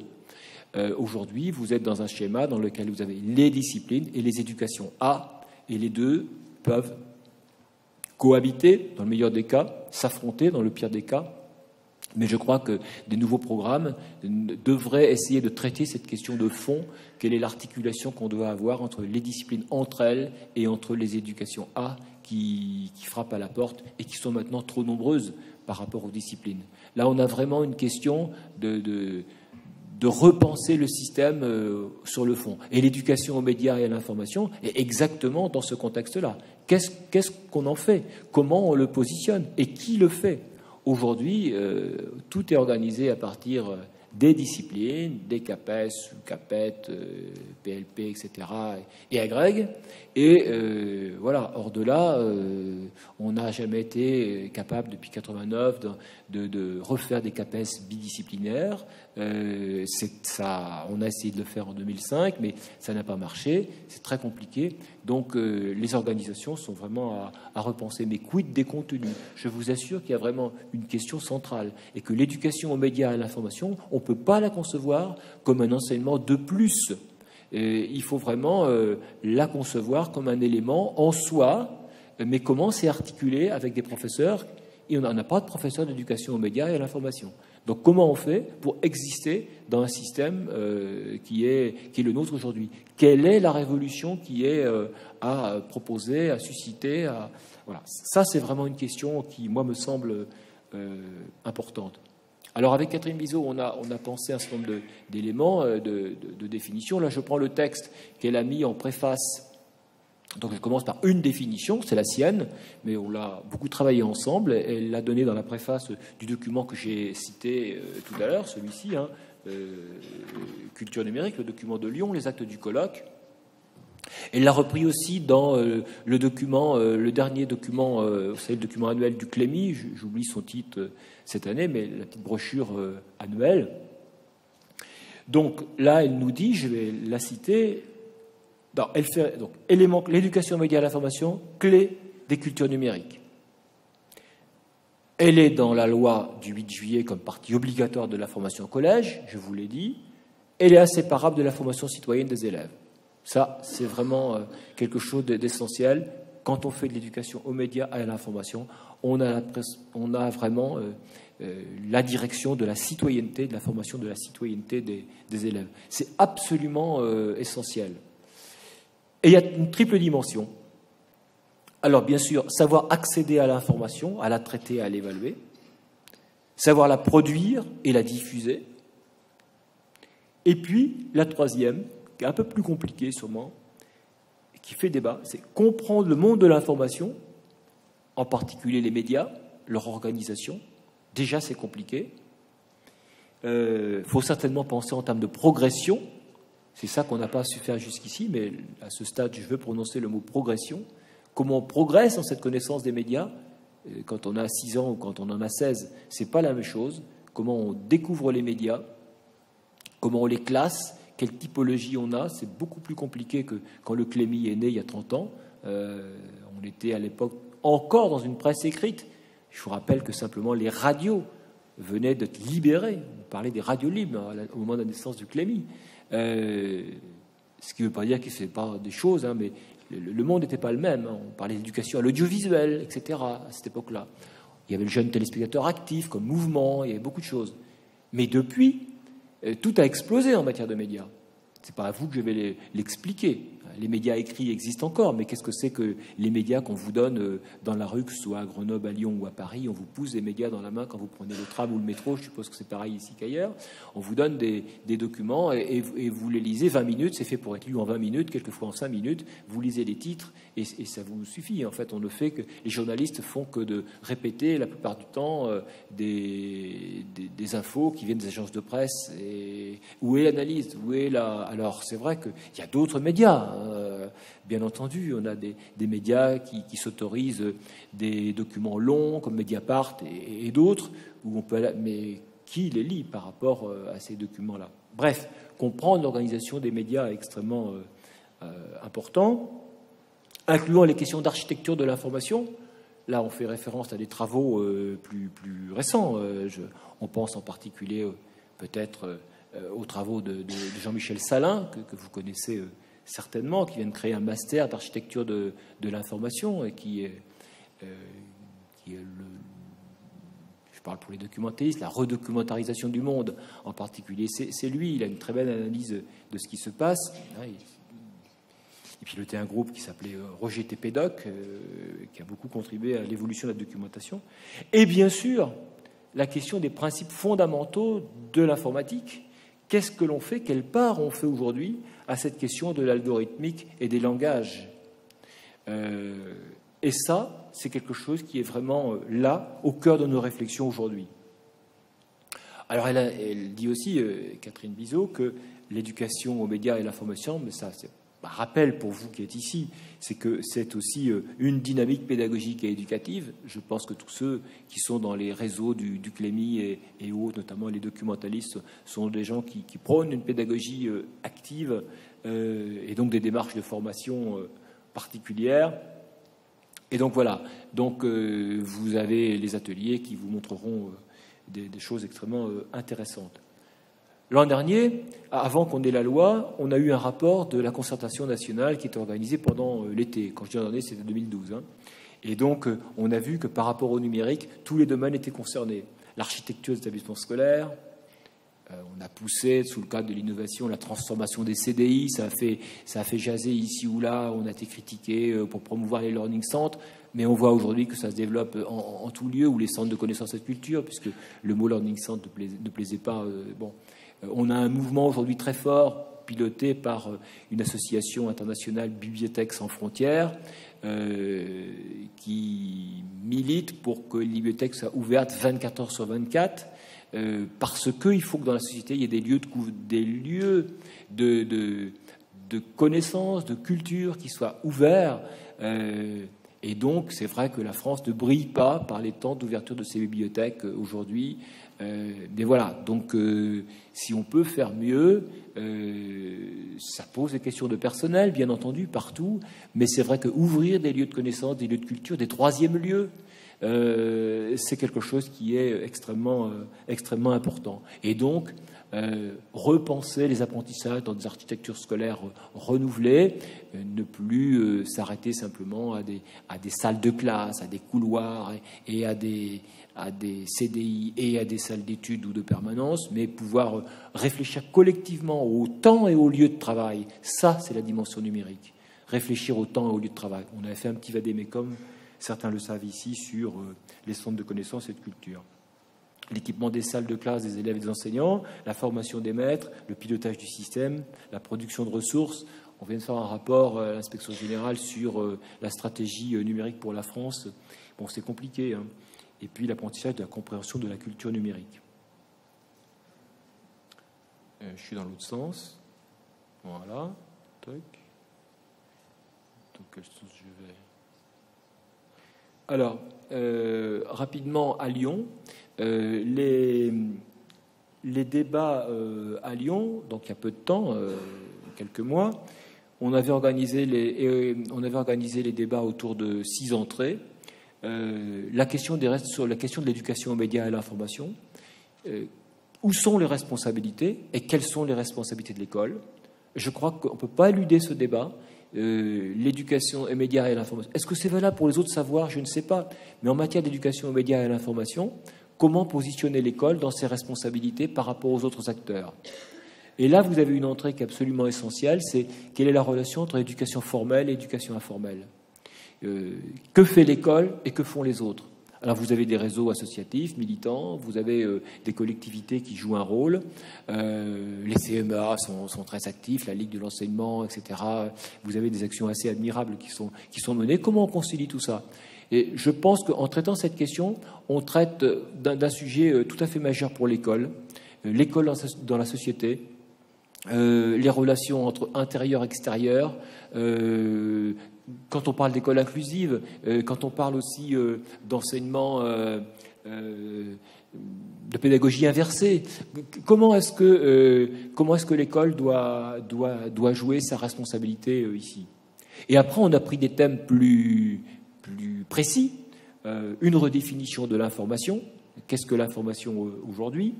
Speaker 3: Aujourd'hui, vous êtes dans un schéma dans lequel vous avez les disciplines et les éducations A, et les deux peuvent cohabiter, dans le meilleur des cas, s'affronter dans le pire des cas. Mais je crois que des nouveaux programmes devraient essayer de traiter cette question de fond. Quelle est l'articulation qu'on doit avoir entre les disciplines entre elles et entre les éducations A qui frappent à la porte et qui sont maintenant trop nombreuses par rapport aux disciplines. Là, on a vraiment une question de repenser le système sur le fond. Et l'éducation aux médias et à l'information est exactement dans ce contexte-là. Qu'est-ce qu'on en fait? Comment on le positionne? Et qui le fait? Aujourd'hui, tout est organisé à partir des disciplines, des CAPES, CAPET, PLP, etc., et agrègue. Et voilà, hors de là, on n'a jamais été capable, depuis 89, de refaire des CAPES bidisciplinaires. On a essayé de le faire en 2005, mais ça n'a pas marché. C'est très compliqué. Donc, les organisations sont vraiment à repenser. Mais quid des contenus? Je vous assure qu'il y a vraiment une question centrale et que l'éducation aux médias et à l'information, on ne peut pas la concevoir comme un enseignement de plus. il faut vraiment la concevoir comme un élément en soi, mais comment c'est articulé avec des professeurs. Et on n'a pas de professeur d'éducation aux médias et à l'information. Donc comment on fait pour exister dans un système qui est le nôtre aujourd'hui? Quelle est la révolution qui est à proposer, à susciter Voilà. Ça, c'est vraiment une question qui, moi, me semble importante. Alors, avec Catherine Bizot, on a pensé un certain nombre d'éléments de définition. Là, je prends le texte qu'elle a mis en préface. Donc, je commence par une définition, c'est la sienne, mais on l'a beaucoup travaillé ensemble. Elle l'a donnée dans la préface du document que j'ai cité tout à l'heure, celui-ci, Culture numérique, le document de Lyon, les actes du colloque. Elle l'a repris aussi dans le document, le dernier document, c'est le document annuel du Clémy, j'oublie son titre cette année, mais la petite brochure annuelle. Donc là, elle nous dit, je vais la citer, elle fait donc élément, l'éducation aux médias à l'information, clé des cultures numériques. Elle est dans la loi du 8 juillet comme partie obligatoire de la formation au collège, je vous l'ai dit. Elle est inséparable de la formation citoyenne des élèves. Ça, c'est vraiment quelque chose d'essentiel. Quand on fait de l'éducation aux médias et à l'information, on a vraiment la direction de la citoyenneté, de la formation de la citoyenneté des élèves. C'est absolument essentiel. Et il y a une triple dimension. Alors, bien sûr, savoir accéder à l'information, à la traiter, à l'évaluer, savoir la produire et la diffuser. Et puis, la troisième, qui est un peu plus compliquée sûrement, qui fait débat, c'est comprendre le monde de l'information, en particulier les médias, leur organisation. Déjà, c'est compliqué. Faut certainement penser en termes de progression. C'est ça qu'on n'a pas su faire jusqu'ici, mais à ce stade, je veux prononcer le mot progression. Comment on progresse dans cette connaissance des médias? Quand on a 6 ans ou quand on en a 16, c'est pas la même chose. Comment on découvre les médias? Comment on les classe? Quelle typologie on a? C'est beaucoup plus compliqué que quand le Clémy est né il y a 30 ans. On était à l'époque encore dans une presse écrite. Je vous rappelle que simplement les radios venaient d'être libérées. On parlait des radios libres au moment de la naissance du Clémy. Ce qui ne veut pas dire qu'il ne fait pas des choses, mais le monde n'était pas le même. On parlait d'éducation à l'audiovisuel, etc. à cette époque-là. Il y avait le jeune téléspectateur actif comme mouvement, il y avait beaucoup de choses. Mais depuis, tout a explosé en matière de médias. Ce n'est pas à vous que je vais l'expliquer. Les médias écrits existent encore, mais qu'est-ce que c'est que les médias qu'on vous donne dans la rue, que ce soit à Grenoble, à Lyon ou à Paris? On vous pousse des médias dans la main quand vous prenez le tram ou le métro. Je suppose que c'est pareil ici qu'ailleurs. On vous donne des documents et vous les lisez 20 minutes. C'est fait pour être lu en 20 minutes, quelquefois en 5 minutes. Vous lisez les titres et ça vous suffit. En fait, on ne fait que... Les journalistes font que de répéter la plupart du temps des infos qui viennent des agences de presse. Et où est l'analyse? Où est la... Alors, c'est vrai qu'il y a d'autres médias. Bien entendu, on a des médias qui s'autorisent des documents longs comme Mediapart et d'autres, où on peut, mais qui les lit par rapport à ces documents-là? Bref, comprendre l'organisation des médias est extrêmement important, incluant les questions d'architecture de l'information. Là, on fait référence à des travaux plus récents. On pense en particulier peut-être aux travaux de Jean-Michel Salin, que vous connaissez certainement, qui vient de créer un master d'architecture de l'information et qui est je parle pour les documentalistes, la redocumentarisation du monde en particulier. C'est lui, il a une très belle analyse de ce qui se passe. Il pilotait un groupe qui s'appelait Roger Tépédoc, qui a beaucoup contribué à l'évolution de la documentation. Et bien sûr, la question des principes fondamentaux de l'informatique. Qu'est-ce que l'on fait? Quelle part on fait aujourd'hui à cette question de l'algorithmique et des langages? Et ça, c'est quelque chose qui est vraiment là, au cœur de nos réflexions aujourd'hui. Alors, elle dit aussi, Catherine Bizot, que l'éducation aux médias et l'information, mais ça, c'est un rappel pour vous qui êtes ici, c'est que c'est aussi une dynamique pédagogique et éducative. Je pense que tous ceux qui sont dans les réseaux du Clémy et autres, notamment les documentalistes, sont des gens qui prônent une pédagogie active et donc des démarches de formation particulières. Et donc voilà, donc vous avez les ateliers qui vous montreront des choses extrêmement intéressantes. L'an dernier, avant qu'on ait la loi, on a eu un rapport de la concertation nationale qui était organisée pendant l'été. Quand je dis l'an dernier, c'était 2012. Hein. Et donc, on a vu que par rapport au numérique, tous les domaines étaient concernés. L'architecture des établissements scolaires, on a poussé, sous le cadre de l'innovation, la transformation des CDI. Ça a fait jaser ici ou là. On a été critiqué pour promouvoir les learning centers. Mais on voit aujourd'hui que ça se développe en tout lieu, ou les centres de connaissances et de culture, puisque le mot learning center ne plaisait pas. On a un mouvement aujourd'hui très fort, piloté par une association internationale, Bibliothèques sans frontières, qui milite pour que les bibliothèques soient ouvertes 24 heures sur 24, parce qu'il faut que dans la société, il y ait des lieux de connaissances, de culture qui soient ouverts. Et donc, c'est vrai que la France ne brille pas par les temps d'ouverture de ses bibliothèques aujourd'hui. Mais voilà, donc si on peut faire mieux, ça pose des questions de personnel, bien entendu, partout. Mais c'est vrai qu'ouvrir des lieux de connaissance, des lieux de culture, des troisièmes lieux, c'est quelque chose qui est extrêmement important. Et donc, repenser les apprentissages dans des architectures scolaires renouvelées, ne plus s'arrêter simplement à des salles de classe, à des couloirs et à des CDI et à des salles d'études ou de permanence, mais pouvoir réfléchir collectivement au temps et au lieu de travail. Ça, c'est la dimension numérique. Réfléchir au temps et au lieu de travail. On avait fait un petit vadémécum, certains le savent ici, sur les centres de connaissances et de culture. L'équipement des salles de classe des élèves et des enseignants, la formation des maîtres, le pilotage du système, la production de ressources. On vient de faire un rapport à l'inspection générale sur la stratégie numérique pour la France. Bon, c'est compliqué, hein. Et puis l'apprentissage de la compréhension de la culture numérique. Je suis dans l'autre sens. Voilà. Toc. Dans quel sens je vais ? Alors, rapidement, à Lyon, les débats à Lyon, donc il y a peu de temps, quelques mois, on avait organisé les débats autour de 6 entrées. La question sur la question de l'éducation aux médias et à l'information. Où sont les responsabilités et quelles sont les responsabilités de l'école ? Je crois qu'on ne peut pas éluder ce débat. L'éducation aux médias et à l'information. Est-ce que c'est valable pour les autres savoirs ? Je ne sais pas. Mais en matière d'éducation aux médias et à l'information, comment positionner l'école dans ses responsabilités par rapport aux autres acteurs ? Et là, vous avez une entrée qui est absolument essentielle, c'est quelle est la relation entre éducation formelle et éducation informelle ? Que fait l'école et que font les autres ? Alors vous avez des réseaux associatifs, militants, vous avez des collectivités qui jouent un rôle, les CMA sont très actifs, la Ligue de l'enseignement, etc. Vous avez des actions assez admirables qui sont menées. Comment on concilie tout ça ? Et je pense qu'en traitant cette question, on traite d'un sujet tout à fait majeur pour l'école dans la société, les relations entre intérieur et extérieur, quand on parle d'école inclusive, quand on parle aussi d'enseignement, de pédagogie inversée, comment est-ce que l'école doit jouer sa responsabilité ici ? Et après, on a pris des thèmes plus précis, une redéfinition de l'information. Qu'est-ce que l'information aujourd'hui ?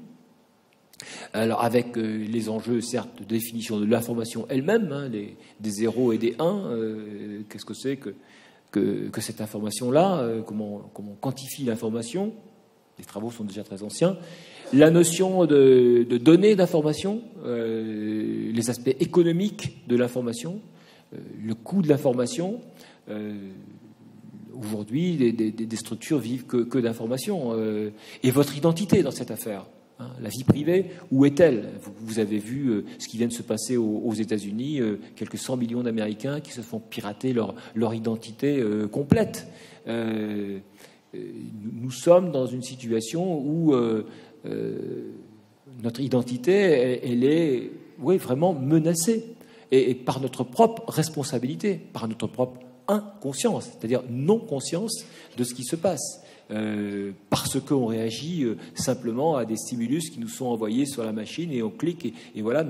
Speaker 3: Alors avec les enjeux, certes, de définition de l'information elle-même, hein, des 0 et des 1, qu'est-ce que c'est que cette information-là, comment on quantifie l'information ? Les travaux sont déjà très anciens. La notion de données d'information, les aspects économiques de l'information, le coût de l'information. Aujourd'hui, des structures vivent que d'information. Et votre identité dans cette affaire. La vie privée, où est-elle ? Vous avez vu ce qui vient de se passer aux États-Unis, quelques 100 millions d'Américains qui se font pirater leur identité complète. Nous sommes dans une situation où notre identité, elle est vraiment menacée, et par notre propre responsabilité, par notre propre inconscience, c'est-à-dire non-conscience de ce qui se passe. Parce qu'on réagit simplement à des stimulus qui nous sont envoyés sur la machine et on clique et voilà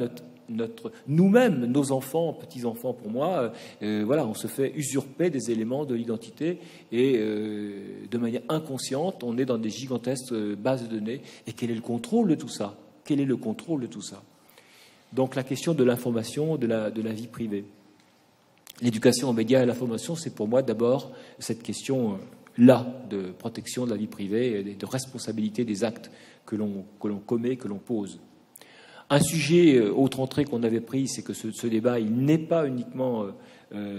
Speaker 3: nous-mêmes, nos enfants, petits-enfants pour moi, on se fait usurper des éléments de l'identité et de manière inconsciente, on est dans des gigantesques bases de données. Et quel est le contrôle de tout ça ? Quel est le contrôle de tout ça ? Donc la question de l'information, de la vie privée. L'éducation aux médias et à l'information, c'est pour moi d'abord cette question-là de protection de la vie privée et de responsabilité des actes que l'on commet, que l'on pose. Un sujet, autre entrée qu'on avait pris, c'est que ce débat, il n'est pas uniquement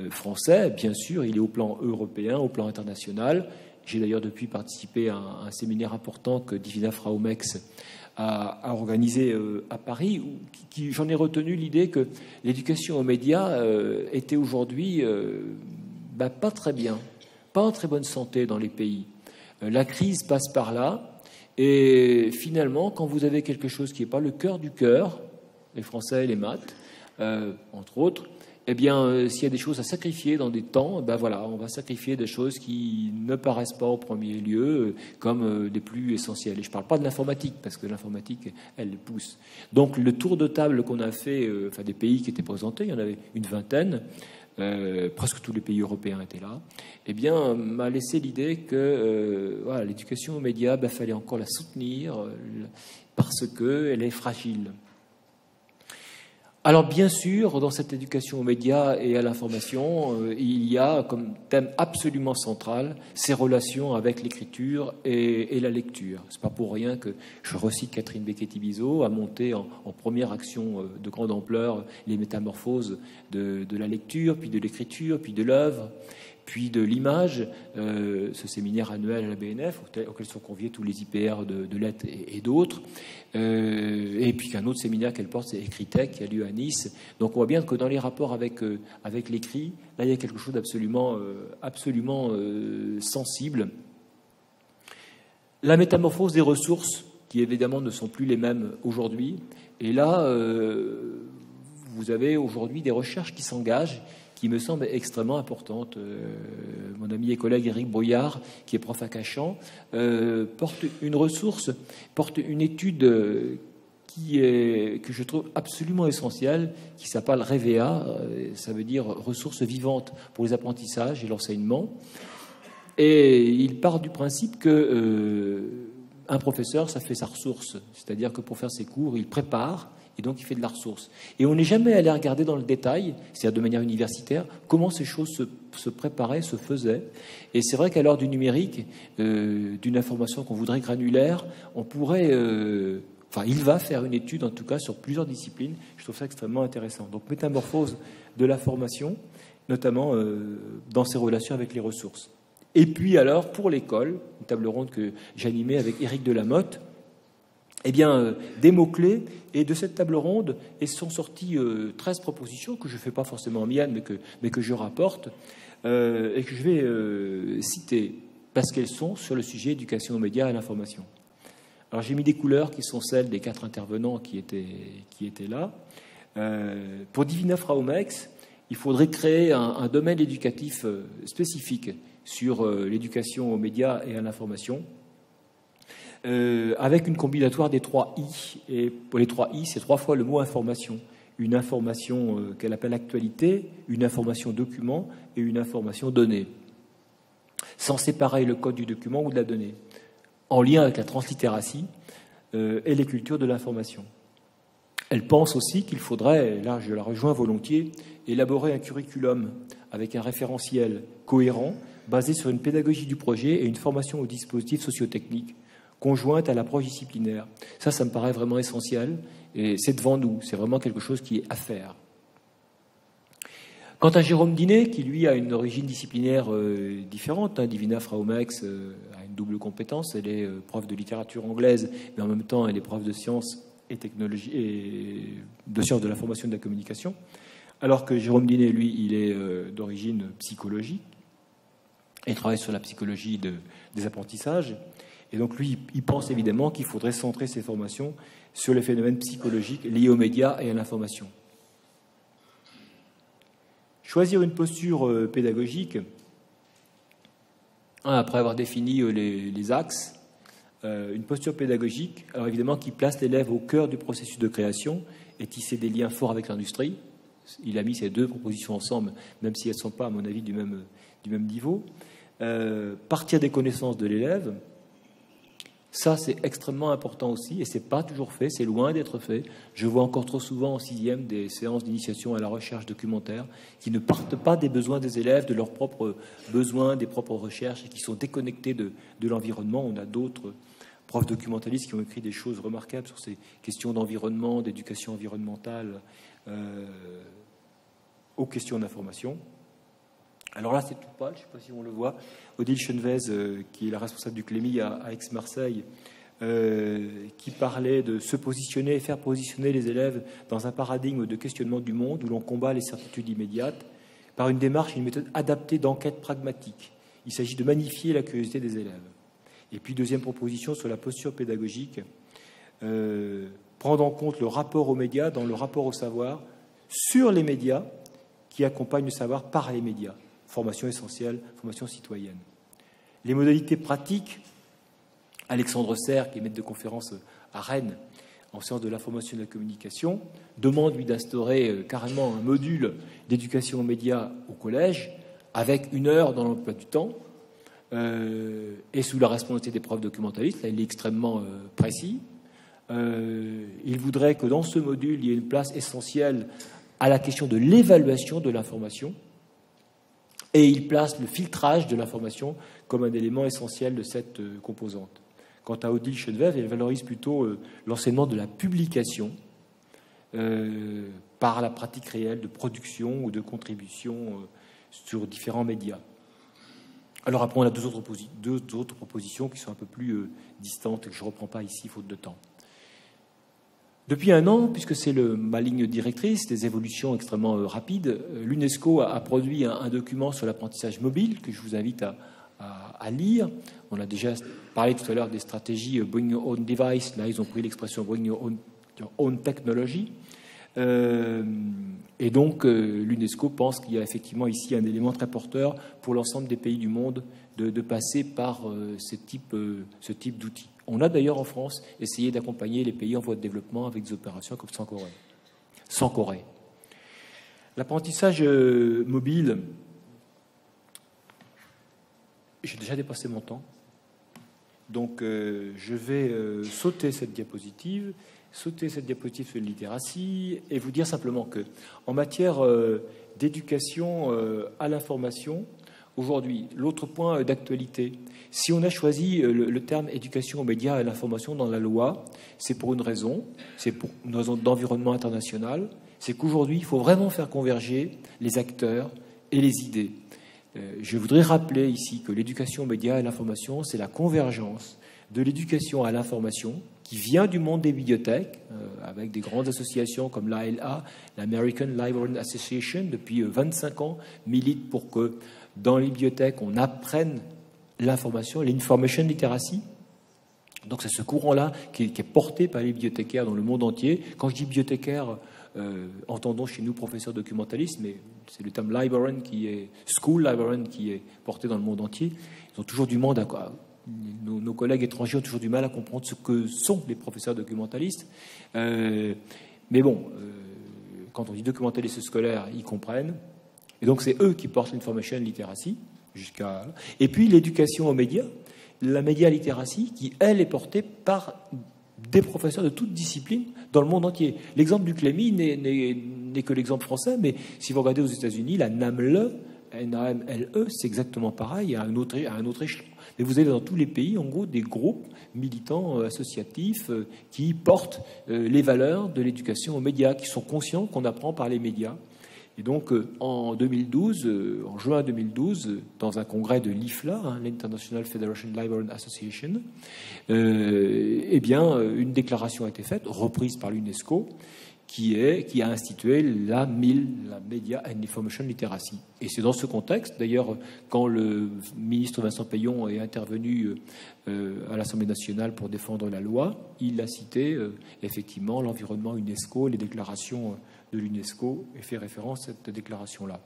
Speaker 3: français, bien sûr, il est au plan européen, au plan international. J'ai d'ailleurs depuis participé à un séminaire important que Divina Fraumex a organisé à Paris, j'en ai retenu l'idée que l'éducation aux médias était aujourd'hui pas très bien, pas en très bonne santé dans les pays. La crise passe par là, et finalement, quand vous avez quelque chose qui n'est pas le cœur du cœur, les Français et les maths, entre autres, eh bien, s'il y a des choses à sacrifier dans des temps, voilà, on va sacrifier des choses qui ne paraissent pas au premier lieu comme les plus essentielles. Et je ne parle pas de l'informatique, parce que l'informatique, elle les pousse. Donc, le tour de table qu'on a fait, des pays qui étaient présentés, il y en avait une vingtaine, presque tous les pays européens étaient là, eh bien, m'a laissé l'idée que l'éducation aux médias, fallait encore la soutenir parce qu'elle est fragile. Alors bien sûr, dans cette éducation aux médias et à l'information, il y a comme thème absolument central ces relations avec l'écriture et la lecture. C'est pas pour rien que je recite Catherine Becchetti-Bizot, a monté en première action de grande ampleur les métamorphoses de la lecture, puis de l'écriture, puis de l'œuvre, puis de l'image, ce séminaire annuel à la BNF, auquel sont conviés tous les IPR de lettres et d'autres, et puis qu'un autre séminaire qu'elle porte, c'est Écritech, qui a lieu à Nice. Donc on voit bien que dans les rapports avec l'écrit, là il y a quelque chose d'absolument sensible. La métamorphose des ressources, qui évidemment ne sont plus les mêmes aujourd'hui, et là vous avez aujourd'hui des recherches qui s'engagent, qui me semble extrêmement importante. Mon ami et collègue Éric Brouillard, qui est prof à Cachan, porte une étude que je trouve absolument essentielle, qui s'appelle REVEA, ça veut dire ressources vivantes pour les apprentissages et l'enseignement. Et il part du principe que un professeur, ça fait sa ressource, c'est-à-dire que pour faire ses cours, il prépare, et donc il fait de la ressource. Et on n'est jamais allé regarder dans le détail, c'est-à-dire de manière universitaire, comment ces choses se préparaient, se faisaient. Et c'est vrai qu'à l'heure du numérique, d'une information qu'on voudrait granulaire, on pourrait... il va faire une étude, en tout cas, sur plusieurs disciplines. Je trouve ça extrêmement intéressant. Donc, métamorphose de la formation, notamment dans ses relations avec les ressources. Et puis, alors, pour l'école, une table ronde que j'animais avec Éric Delamotte, des mots-clés. Et de cette table ronde, sont sorties 13 propositions que je ne fais pas forcément miennes, mais que je rapporte, et que je vais citer, parce qu'elles sont sur le sujet éducation aux médias et à l'information. Alors j'ai mis des couleurs qui sont celles des 4 intervenants qui étaient là. Pour Divina Fraumex, il faudrait créer un domaine éducatif spécifique sur l'éducation aux médias et à l'information, avec une combinatoire des 3 I. Et pour les 3 I, c'est 3 fois le mot information. Une information qu'elle appelle actualité, une information document et une information donnée, sans séparer le code du document ou de la donnée, en lien avec la translittératie et les cultures de l'information. Elle pense aussi qu'il faudrait, et là je la rejoins volontiers, élaborer un curriculum avec un référentiel cohérent, basé sur une pédagogie du projet et une formation aux dispositifs sociotechniques, conjointe à l'approche disciplinaire. Ça me paraît vraiment essentiel, et c'est devant nous, c'est vraiment quelque chose qui est à faire. Quant à Jérôme Dinet, qui lui a une origine disciplinaire différente, Divina Fraumex a une double compétence, elle est prof de littérature anglaise, mais en même temps elle est prof de sciences et technologie et de sciences de l'information et de la communication, alors que Jérôme Dinet, lui, il est d'origine psychologique, et travaille sur la psychologie des apprentissages. Et donc lui, il pense évidemment qu'il faudrait centrer ses formations sur les phénomènes psychologiques liés aux médias et à l'information. Choisir une posture pédagogique, après avoir défini les axes, une posture pédagogique, alors évidemment qui place l'élève au cœur du processus de création et tisser des liens forts avec l'industrie. Il a mis ces 2 propositions ensemble, même si elles ne sont pas, à mon avis, du même niveau. Partir des connaissances de l'élève, Ça, c'est extrêmement important aussi, et c'est pas toujours fait, c'est loin d'être fait. Je vois encore trop souvent en 6e des séances d'initiation à la recherche documentaire qui ne partent pas des besoins des élèves, de leurs propres besoins, des propres recherches, et qui sont déconnectés de l'environnement. On a d'autres profs documentalistes qui ont écrit des choses remarquables sur ces questions d'environnement, d'éducation environnementale, aux questions d'information. Alors là, c'est tout pâle, je ne sais pas si on le voit. Odile Chenvez, qui est la responsable du Clémy à Aix-Marseille, qui parlait de se positionner et faire positionner les élèves dans un paradigme de questionnement du monde où l'on combat les certitudes immédiates par une démarche et une méthode adaptée d'enquête pragmatique. Il s'agit de magnifier la curiosité des élèves. Et puis, deuxième proposition sur la posture pédagogique, prendre en compte le rapport aux médias dans le rapport au savoir sur les médias qui accompagnent le savoir par les médias. Formation essentielle, formation citoyenne. Les modalités pratiques, Alexandre Serre, qui est maître de conférence à Rennes en sciences de l'information et de la communication, demande lui d'instaurer carrément un module d'éducation aux médias au collège avec 1 heure dans l'emploi du temps et sous la responsabilité des profs documentalistes. Là, il est extrêmement précis. Il voudrait que dans ce module, il y ait une place essentielle à la question de l'évaluation de l'information. Et il place le filtrage de l'information comme un élément essentiel de cette composante. Quant à Odile Chenvez, elle valorise plutôt l'enseignement de la publication par la pratique réelle de production ou de contribution sur différents médias. Alors après, on a deux autres propositions qui sont un peu plus distantes et que je ne reprends pas ici, faute de temps. Depuis 1 an, puisque c'est ma ligne directrice, des évolutions extrêmement rapides, l'UNESCO a produit un document sur l'apprentissage mobile que je vous invite à lire. On a déjà parlé tout à l'heure des stratégies Bring Your Own Device. Là, ils ont pris l'expression Bring Your Own Technology. Et donc, l'UNESCO pense qu'il y a effectivement ici un élément très porteur pour l'ensemble des pays du monde de passer par ce type d'outils. On a d'ailleurs en France essayé d'accompagner les pays en voie de développement avec des opérations comme Sans Corée. L'apprentissage mobile, j'ai déjà dépassé mon temps, donc je vais sauter cette diapositive sur le littératie et vous dire simplement que en matière d'éducation à l'information, aujourd'hui, l'autre point d'actualité, si on a choisi le terme éducation aux médias et à l'information dans la loi, c'est pour une raison d'environnement international, c'est qu'aujourd'hui, il faut vraiment faire converger les acteurs et les idées. Je voudrais rappeler ici que l'éducation aux médias et à l'information, c'est la convergence de l'éducation à l'information qui vient du monde des bibliothèques, avec des grandes associations comme l'ALA, l'American Library Association, depuis 25 ans, milite pour que dans les bibliothèques, on apprenne l'information, l'information literacy. Donc c'est ce courant-là qui est porté par les bibliothécaires dans le monde entier. Quand je dis bibliothécaire, entendons chez nous professeurs documentalistes, mais c'est le terme librarian school librarian qui est porté dans le monde entier. Ils ont toujours du mal nos collègues étrangers ont toujours du mal à comprendre ce que sont les professeurs documentalistes. Mais bon, quand on dit documentaliste scolaire, ils comprennent. Et donc c'est eux qui portent l'information literacy jusqu'à. Et puis l'éducation aux médias, la média literacy, qui elle est portée par des professeurs de toutes disciplines dans le monde entier. L'exemple du Clémy n'est que l'exemple français, mais si vous regardez aux États-Unis, la NAMLE, N-A-M-L-E, c'est exactement pareil à un autre échelon. Mais vous avez dans tous les pays, en gros, des groupes militants associatifs qui portent les valeurs de l'éducation aux médias, qui sont conscients qu'on apprend par les médias. Et donc, en juin 2012, dans un congrès de l'IFLA, l'International Federation Librarian Association, une déclaration a été faite, reprise par l'UNESCO, qui a institué la MIL, la Media and Information Literacy. Et c'est dans ce contexte, d'ailleurs, quand le ministre Vincent Payon est intervenu à l'Assemblée nationale pour défendre la loi, il a cité effectivement l'environnement UNESCO, les déclarations de l'UNESCO, et fait référence à cette déclaration-là.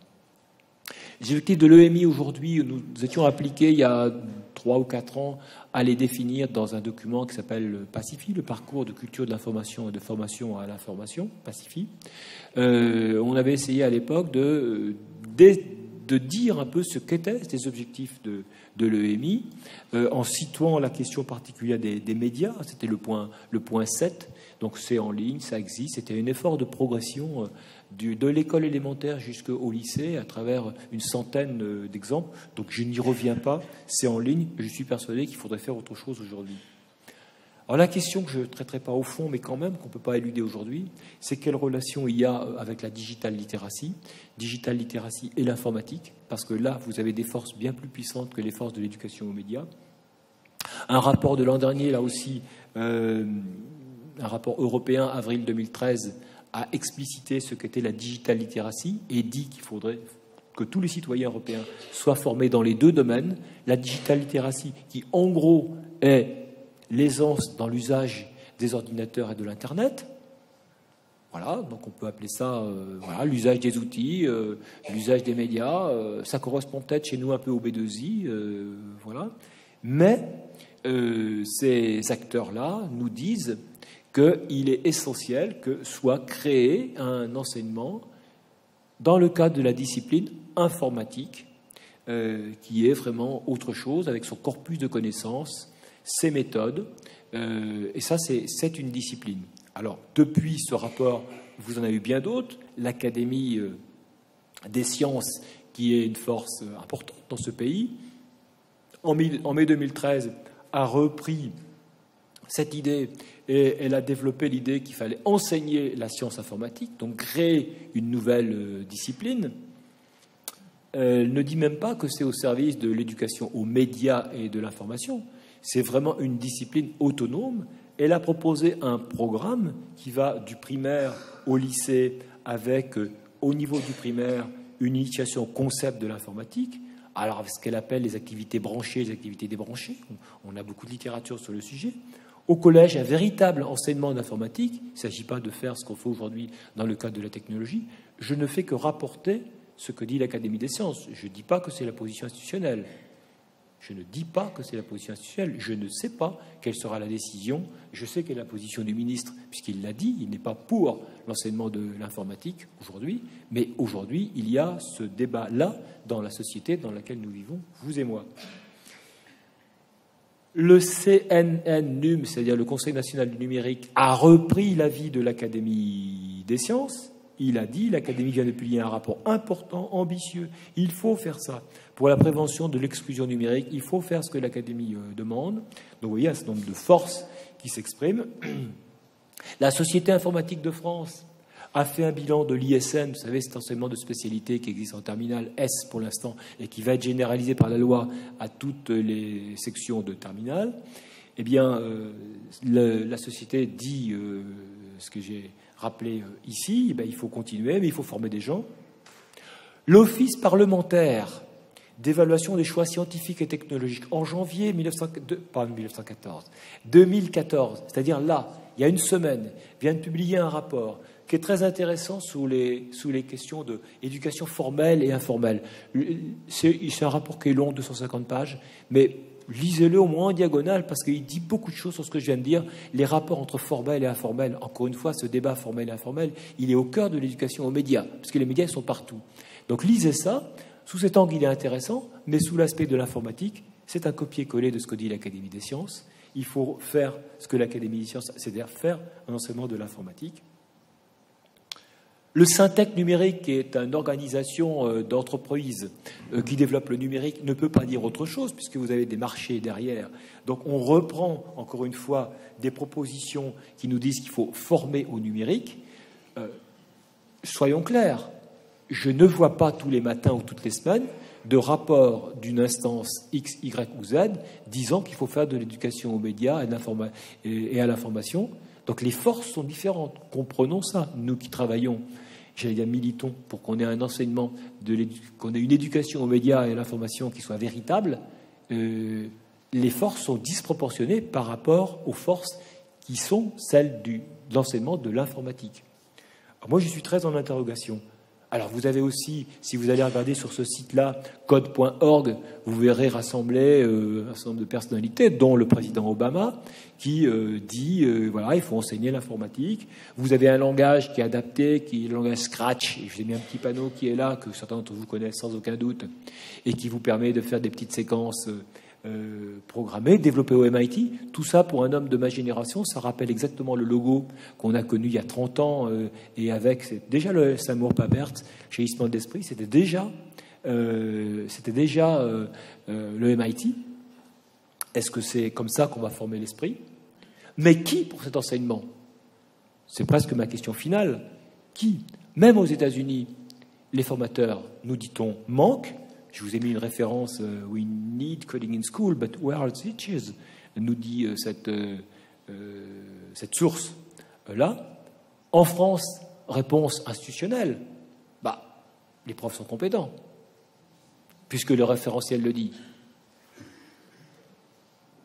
Speaker 3: Les objectifs de l'EMI aujourd'hui, nous étions appliqués il y a 3 ou 4 ans à les définir dans un document qui s'appelle PACIFI, le parcours de culture de l'information et de formation à l'information, PACIFI. On avait essayé à l'époque de de dire un peu ce qu'étaient ces objectifs de l'EMI, en situant la question particulière des médias. C'était le point 7. Donc c'est en ligne, ça existe. C'était un effort de progression de l'école élémentaire jusqu'au lycée à travers une centaine d'exemples. Donc je n'y reviens pas, c'est en ligne. Je suis persuadé qu'il faudrait faire autre chose aujourd'hui. Alors la question que je ne traiterai pas au fond, mais quand même qu'on ne peut pas éluder aujourd'hui, c'est quelle relation il y a avec la digital literacy et l'informatique, parce que là, vous avez des forces bien plus puissantes que les forces de l'éducation aux médias. Un rapport de l'an dernier, là aussi, un rapport européen, avril 2013, a explicité ce qu'était la digital literacy et dit qu'il faudrait que tous les citoyens européens soient formés dans les deux domaines. La digital literacy, qui en gros est l'aisance dans l'usage des ordinateurs et de l'Internet. Voilà, donc on peut appeler ça l'usage des outils, l'usage des médias. Ça correspond peut-être chez nous un peu au B2I, voilà. Mais ces acteurs-là nous disent qu'il est essentiel que soit créé un enseignement dans le cadre de la discipline informatique, qui est vraiment autre chose, avec son corpus de connaissances, ses méthodes, et ça, c'est une discipline. Alors, depuis ce rapport, vous en avez eu bien d'autres. L'Académie des sciences, qui est une force importante dans ce pays, en mai 2013, a repris cette idée et elle a développé l'idée qu'il fallait enseigner la science informatique, donc créer une nouvelle discipline. Elle ne dit même pas que c'est au service de l'éducation aux médias et de l'information. C'est vraiment une discipline autonome. Elle a proposé un programme qui va du primaire au lycée avec, au niveau du primaire, une initiation au concept de l'informatique. Alors, ce qu'elle appelle les activités branchées, les activités débranchées. On a beaucoup de littérature sur le sujet. Au collège, un véritable enseignement d'informatique. Il ne s'agit pas de faire ce qu'on fait aujourd'hui dans le cadre de la technologie. Je ne fais que rapporter ce que dit l'Académie des sciences. Je ne dis pas que c'est la position institutionnelle. Je ne dis pas que c'est la position institutionnelle. Je ne sais pas quelle sera la décision. Je sais quelle est la position du ministre, puisqu'il l'a dit. Il n'est pas pour l'enseignement de l'informatique aujourd'hui. Mais aujourd'hui, il y a ce débat-là dans la société dans laquelle nous vivons, vous et moi. Le CNN-NUM, c'est-à-dire le Conseil national du numérique, a repris l'avis de l'Académie des sciences. Il a dit, l'Académie vient de publier un rapport important, ambitieux. Il faut faire ça. Pour la prévention de l'exclusion numérique, il faut faire ce que l'Académie demande. Donc vous voyez, un certain nombre de forces qui s'expriment. La Société informatique de France a fait un bilan de l'ISN, vous savez, cet enseignement de spécialité qui existe en terminale S pour l'instant et qui va être généralisé par la loi à toutes les sections de terminale. Eh bien, la société dit ce que j'ai rappelé ici, il faut continuer, mais il faut former des gens. L'Office parlementaire d'évaluation des choix scientifiques et technologiques, en janvier 2014, c'est-à-dire là, il y a une semaine, vient de publier un rapport qui est très intéressant sous les questions d'éducation formelle et informelle. C'est un rapport qui est long, 250 pages, mais lisez-le au moins en diagonale, parce qu'il dit beaucoup de choses sur ce que je viens de dire. Les rapports entre formel et informel, encore une fois, ce débat formel et informel, il est au cœur de l'éducation aux médias, parce que les médias sont partout. Donc lisez ça. Sous cet angle, il est intéressant, mais sous l'aspect de l'informatique, c'est un copier-coller de ce que dit l'Académie des sciences. Il faut faire ce que l'Académie des sciences, c'est-à-dire faire un enseignement de l'informatique. Le Syntec numérique, qui est une organisation d'entreprise qui développe le numérique, ne peut pas dire autre chose, puisque vous avez des marchés derrière. Donc on reprend, encore une fois, des propositions qui nous disent qu'il faut former au numérique. Soyons clairs, je ne vois pas tous les matins ou toutes les semaines de rapport d'une instance X, Y ou Z disant qu'il faut faire de l'éducation aux médias et à l'information. Donc les forces sont différentes. Comprenons ça, nous qui travaillons, j'allais dire militons, pour qu'on ait un enseignement, qu'on ait une éducation aux médias et à l'information qui soit véritable. Les forces sont disproportionnées par rapport aux forces qui sont celles de l'enseignement de l'informatique. Alors moi, je suis très en interrogation. Alors vous avez aussi, si vous allez regarder sur ce site-là, code.org, vous verrez rassembler un certain nombre de personnalités, dont le président Obama, qui dit, voilà, il faut enseigner l'informatique. Vous avez un langage qui est adapté, qui est le langage Scratch, et je vous ai mis un petit panneau qui est là, que certains d'entre vous connaissent sans aucun doute, et qui vous permet de faire des petites séquences programmé, développé au MIT. Tout ça, pour un homme de ma génération, ça rappelle exactement le logo qu'on a connu il y a 30 ans, et avec déjà le Seymour Papert chez Eastman d'Esprit, c'était déjà le MIT. Est-ce que c'est comme ça qu'on va former l'esprit? Mais qui pour cet enseignement? C'est presque ma question finale. Qui? Même aux États-Unis, les formateurs, nous dit-on, manquent. Je vous ai mis une référence, we need coding in school, but where are the teachers? Nous dit cette source-là. En France, réponse institutionnelle, les profs sont compétents, puisque le référentiel le dit.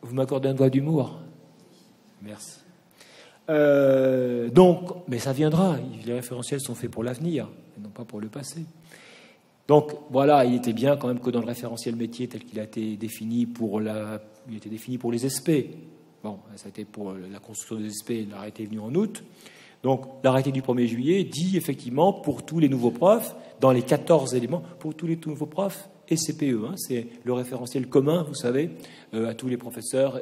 Speaker 3: Vous m'accordez un doigt d'humour? Merci. Mais ça viendra. Les référentiels sont faits pour l'avenir, et non pas pour le passé. Donc voilà, il était bien quand même que dans le référentiel métier tel qu'il a été défini il était défini pour les SP. Bon, ça a été pour la construction des SP, l'arrêté est venu en août. Donc l'arrêté du 1er juillet dit effectivement pour tous les nouveaux profs, dans les 14 éléments, pour tous les nouveaux profs et CPE. C'est le référentiel commun, vous savez, à tous les professeurs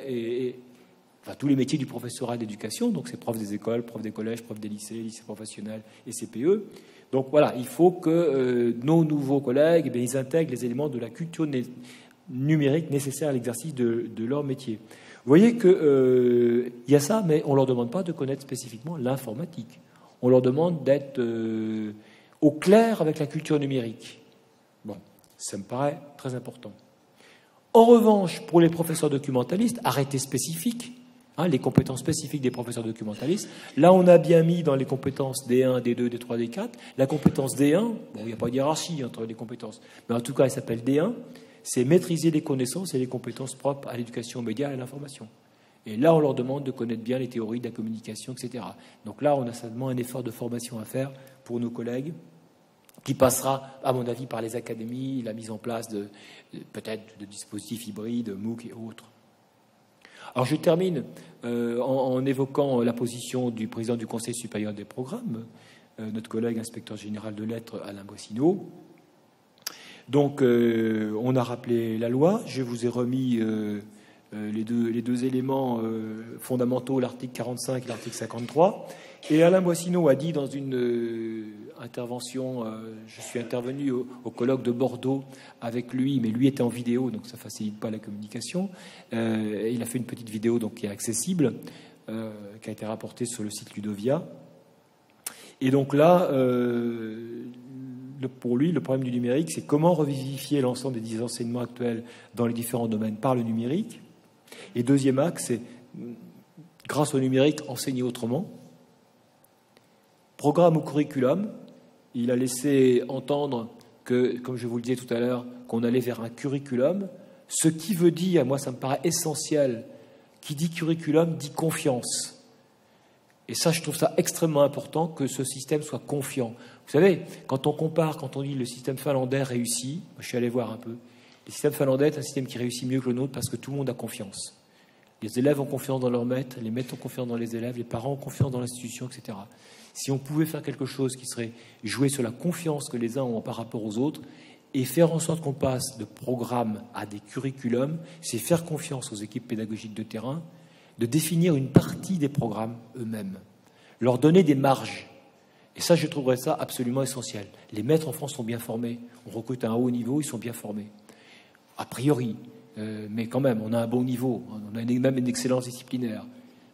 Speaker 3: enfin, tous les métiers du professorat d'éducation. Donc c'est profs des écoles, profs des collèges, profs des lycées, lycées professionnels et CPE. Donc voilà, il faut que nos nouveaux collègues, ils intègrent les éléments de la culture numérique nécessaire à l'exercice de leur métier. Vous voyez qu'il y a ça, mais on ne leur demande pas de connaître spécifiquement l'informatique. On leur demande d'être au clair avec la culture numérique. Bon, ça me paraît très important. En revanche, pour les professeurs documentalistes, arrêté spécifique, les compétences spécifiques des professeurs documentalistes. Là, on a bien mis dans les compétences D1, D2, D3, D4, la compétence D1, bon, il n'y a pas de hiérarchie entre les compétences, mais en tout cas, elle s'appelle D1, c'est maîtriser les connaissances et les compétences propres à l'éducation aux médias et à l'information. Et là, on leur demande de connaître bien les théories de la communication, etc. Donc là, on a certainement un effort de formation à faire pour nos collègues, qui passera, à mon avis, par les académies, la mise en place peut-être de dispositifs hybrides, MOOC et autres. Alors je termine en évoquant la position du président du Conseil supérieur des programmes, notre collègue inspecteur général de lettres Alain Boissineau. Donc on a rappelé la loi, je vous ai remis les deux éléments fondamentaux, l'article 45 et l'article 53. Et Alain Boissineau a dit dans une intervention, je suis intervenu au colloque de Bordeaux avec lui, mais lui était en vidéo, donc ça ne facilite pas la communication. Il a fait une petite vidéo donc, qui est accessible, qui a été rapportée sur le site Ludovia. Et donc là, pour lui, le problème du numérique, c'est comment revivifier l'ensemble des enseignements actuels dans les différents domaines par le numérique. Et deuxième axe, c'est, grâce au numérique, enseigner autrement. Programme ou curriculum, il a laissé entendre que, comme je vous le disais tout à l'heure, qu'on allait vers un curriculum. Ce qui veut dire, moi ça me paraît essentiel, qui dit curriculum dit confiance. Et ça, je trouve ça extrêmement important que ce système soit confiant. Vous savez, quand on compare, quand on dit le système finlandais réussit, moi, je suis allé voir un peu, le système finlandais est un système qui réussit mieux que le nôtre parce que tout le monde a confiance. Les élèves ont confiance dans leurs maîtres, les maîtres ont confiance dans les élèves, les parents ont confiance dans l'institution, etc. Si on pouvait faire quelque chose qui serait jouer sur la confiance que les uns ont par rapport aux autres et faire en sorte qu'on passe de programmes à des curriculums, c'est faire confiance aux équipes pédagogiques de terrain, de définir une partie des programmes eux-mêmes, leur donner des marges. Et ça, je trouverais ça absolument essentiel. Les maîtres en France sont bien formés. On recrute à un haut niveau, ils sont bien formés. A priori. Mais quand même, on a un bon niveau. On a même une excellence disciplinaire.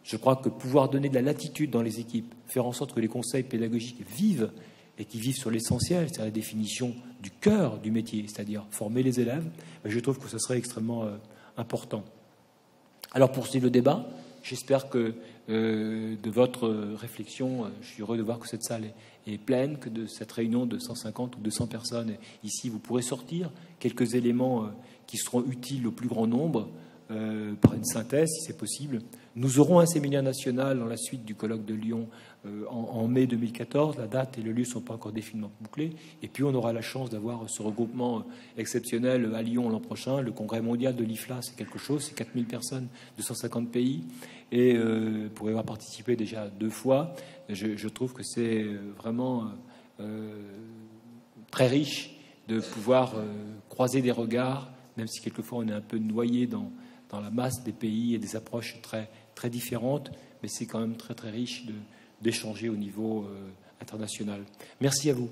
Speaker 3: Je crois que pouvoir donner de la latitude dans les équipes, faire en sorte que les conseils pédagogiques vivent et qui vivent sur l'essentiel, c'est-à-dire la définition du cœur du métier, c'est-à-dire former les élèves, je trouve que ce serait extrêmement important. Alors, pour poursuivre le débat, j'espère que de votre réflexion, je suis heureux de voir que cette salle est pleine, que de cette réunion de 150 ou 200 personnes ici, vous pourrez sortir quelques éléments qui seront utiles au plus grand nombre par une synthèse, si c'est possible. Nous aurons un séminaire national dans la suite du colloque de Lyon en mai 2014. La date et le lieu ne sont pas encore définitivement bouclés. Et puis on aura la chance d'avoir ce regroupement exceptionnel à Lyon l'an prochain. Le congrès mondial de l'IFLA, c'est quelque chose, c'est 4000 personnes, 250 pays. Et pour y avoir participé déjà 2 fois, je trouve que c'est vraiment très riche de pouvoir croiser des regards, même si quelquefois on est un peu noyé dans la masse des pays et des approches très, très différentes, mais c'est quand même très très riche d'échanger au niveau international. Merci à vous.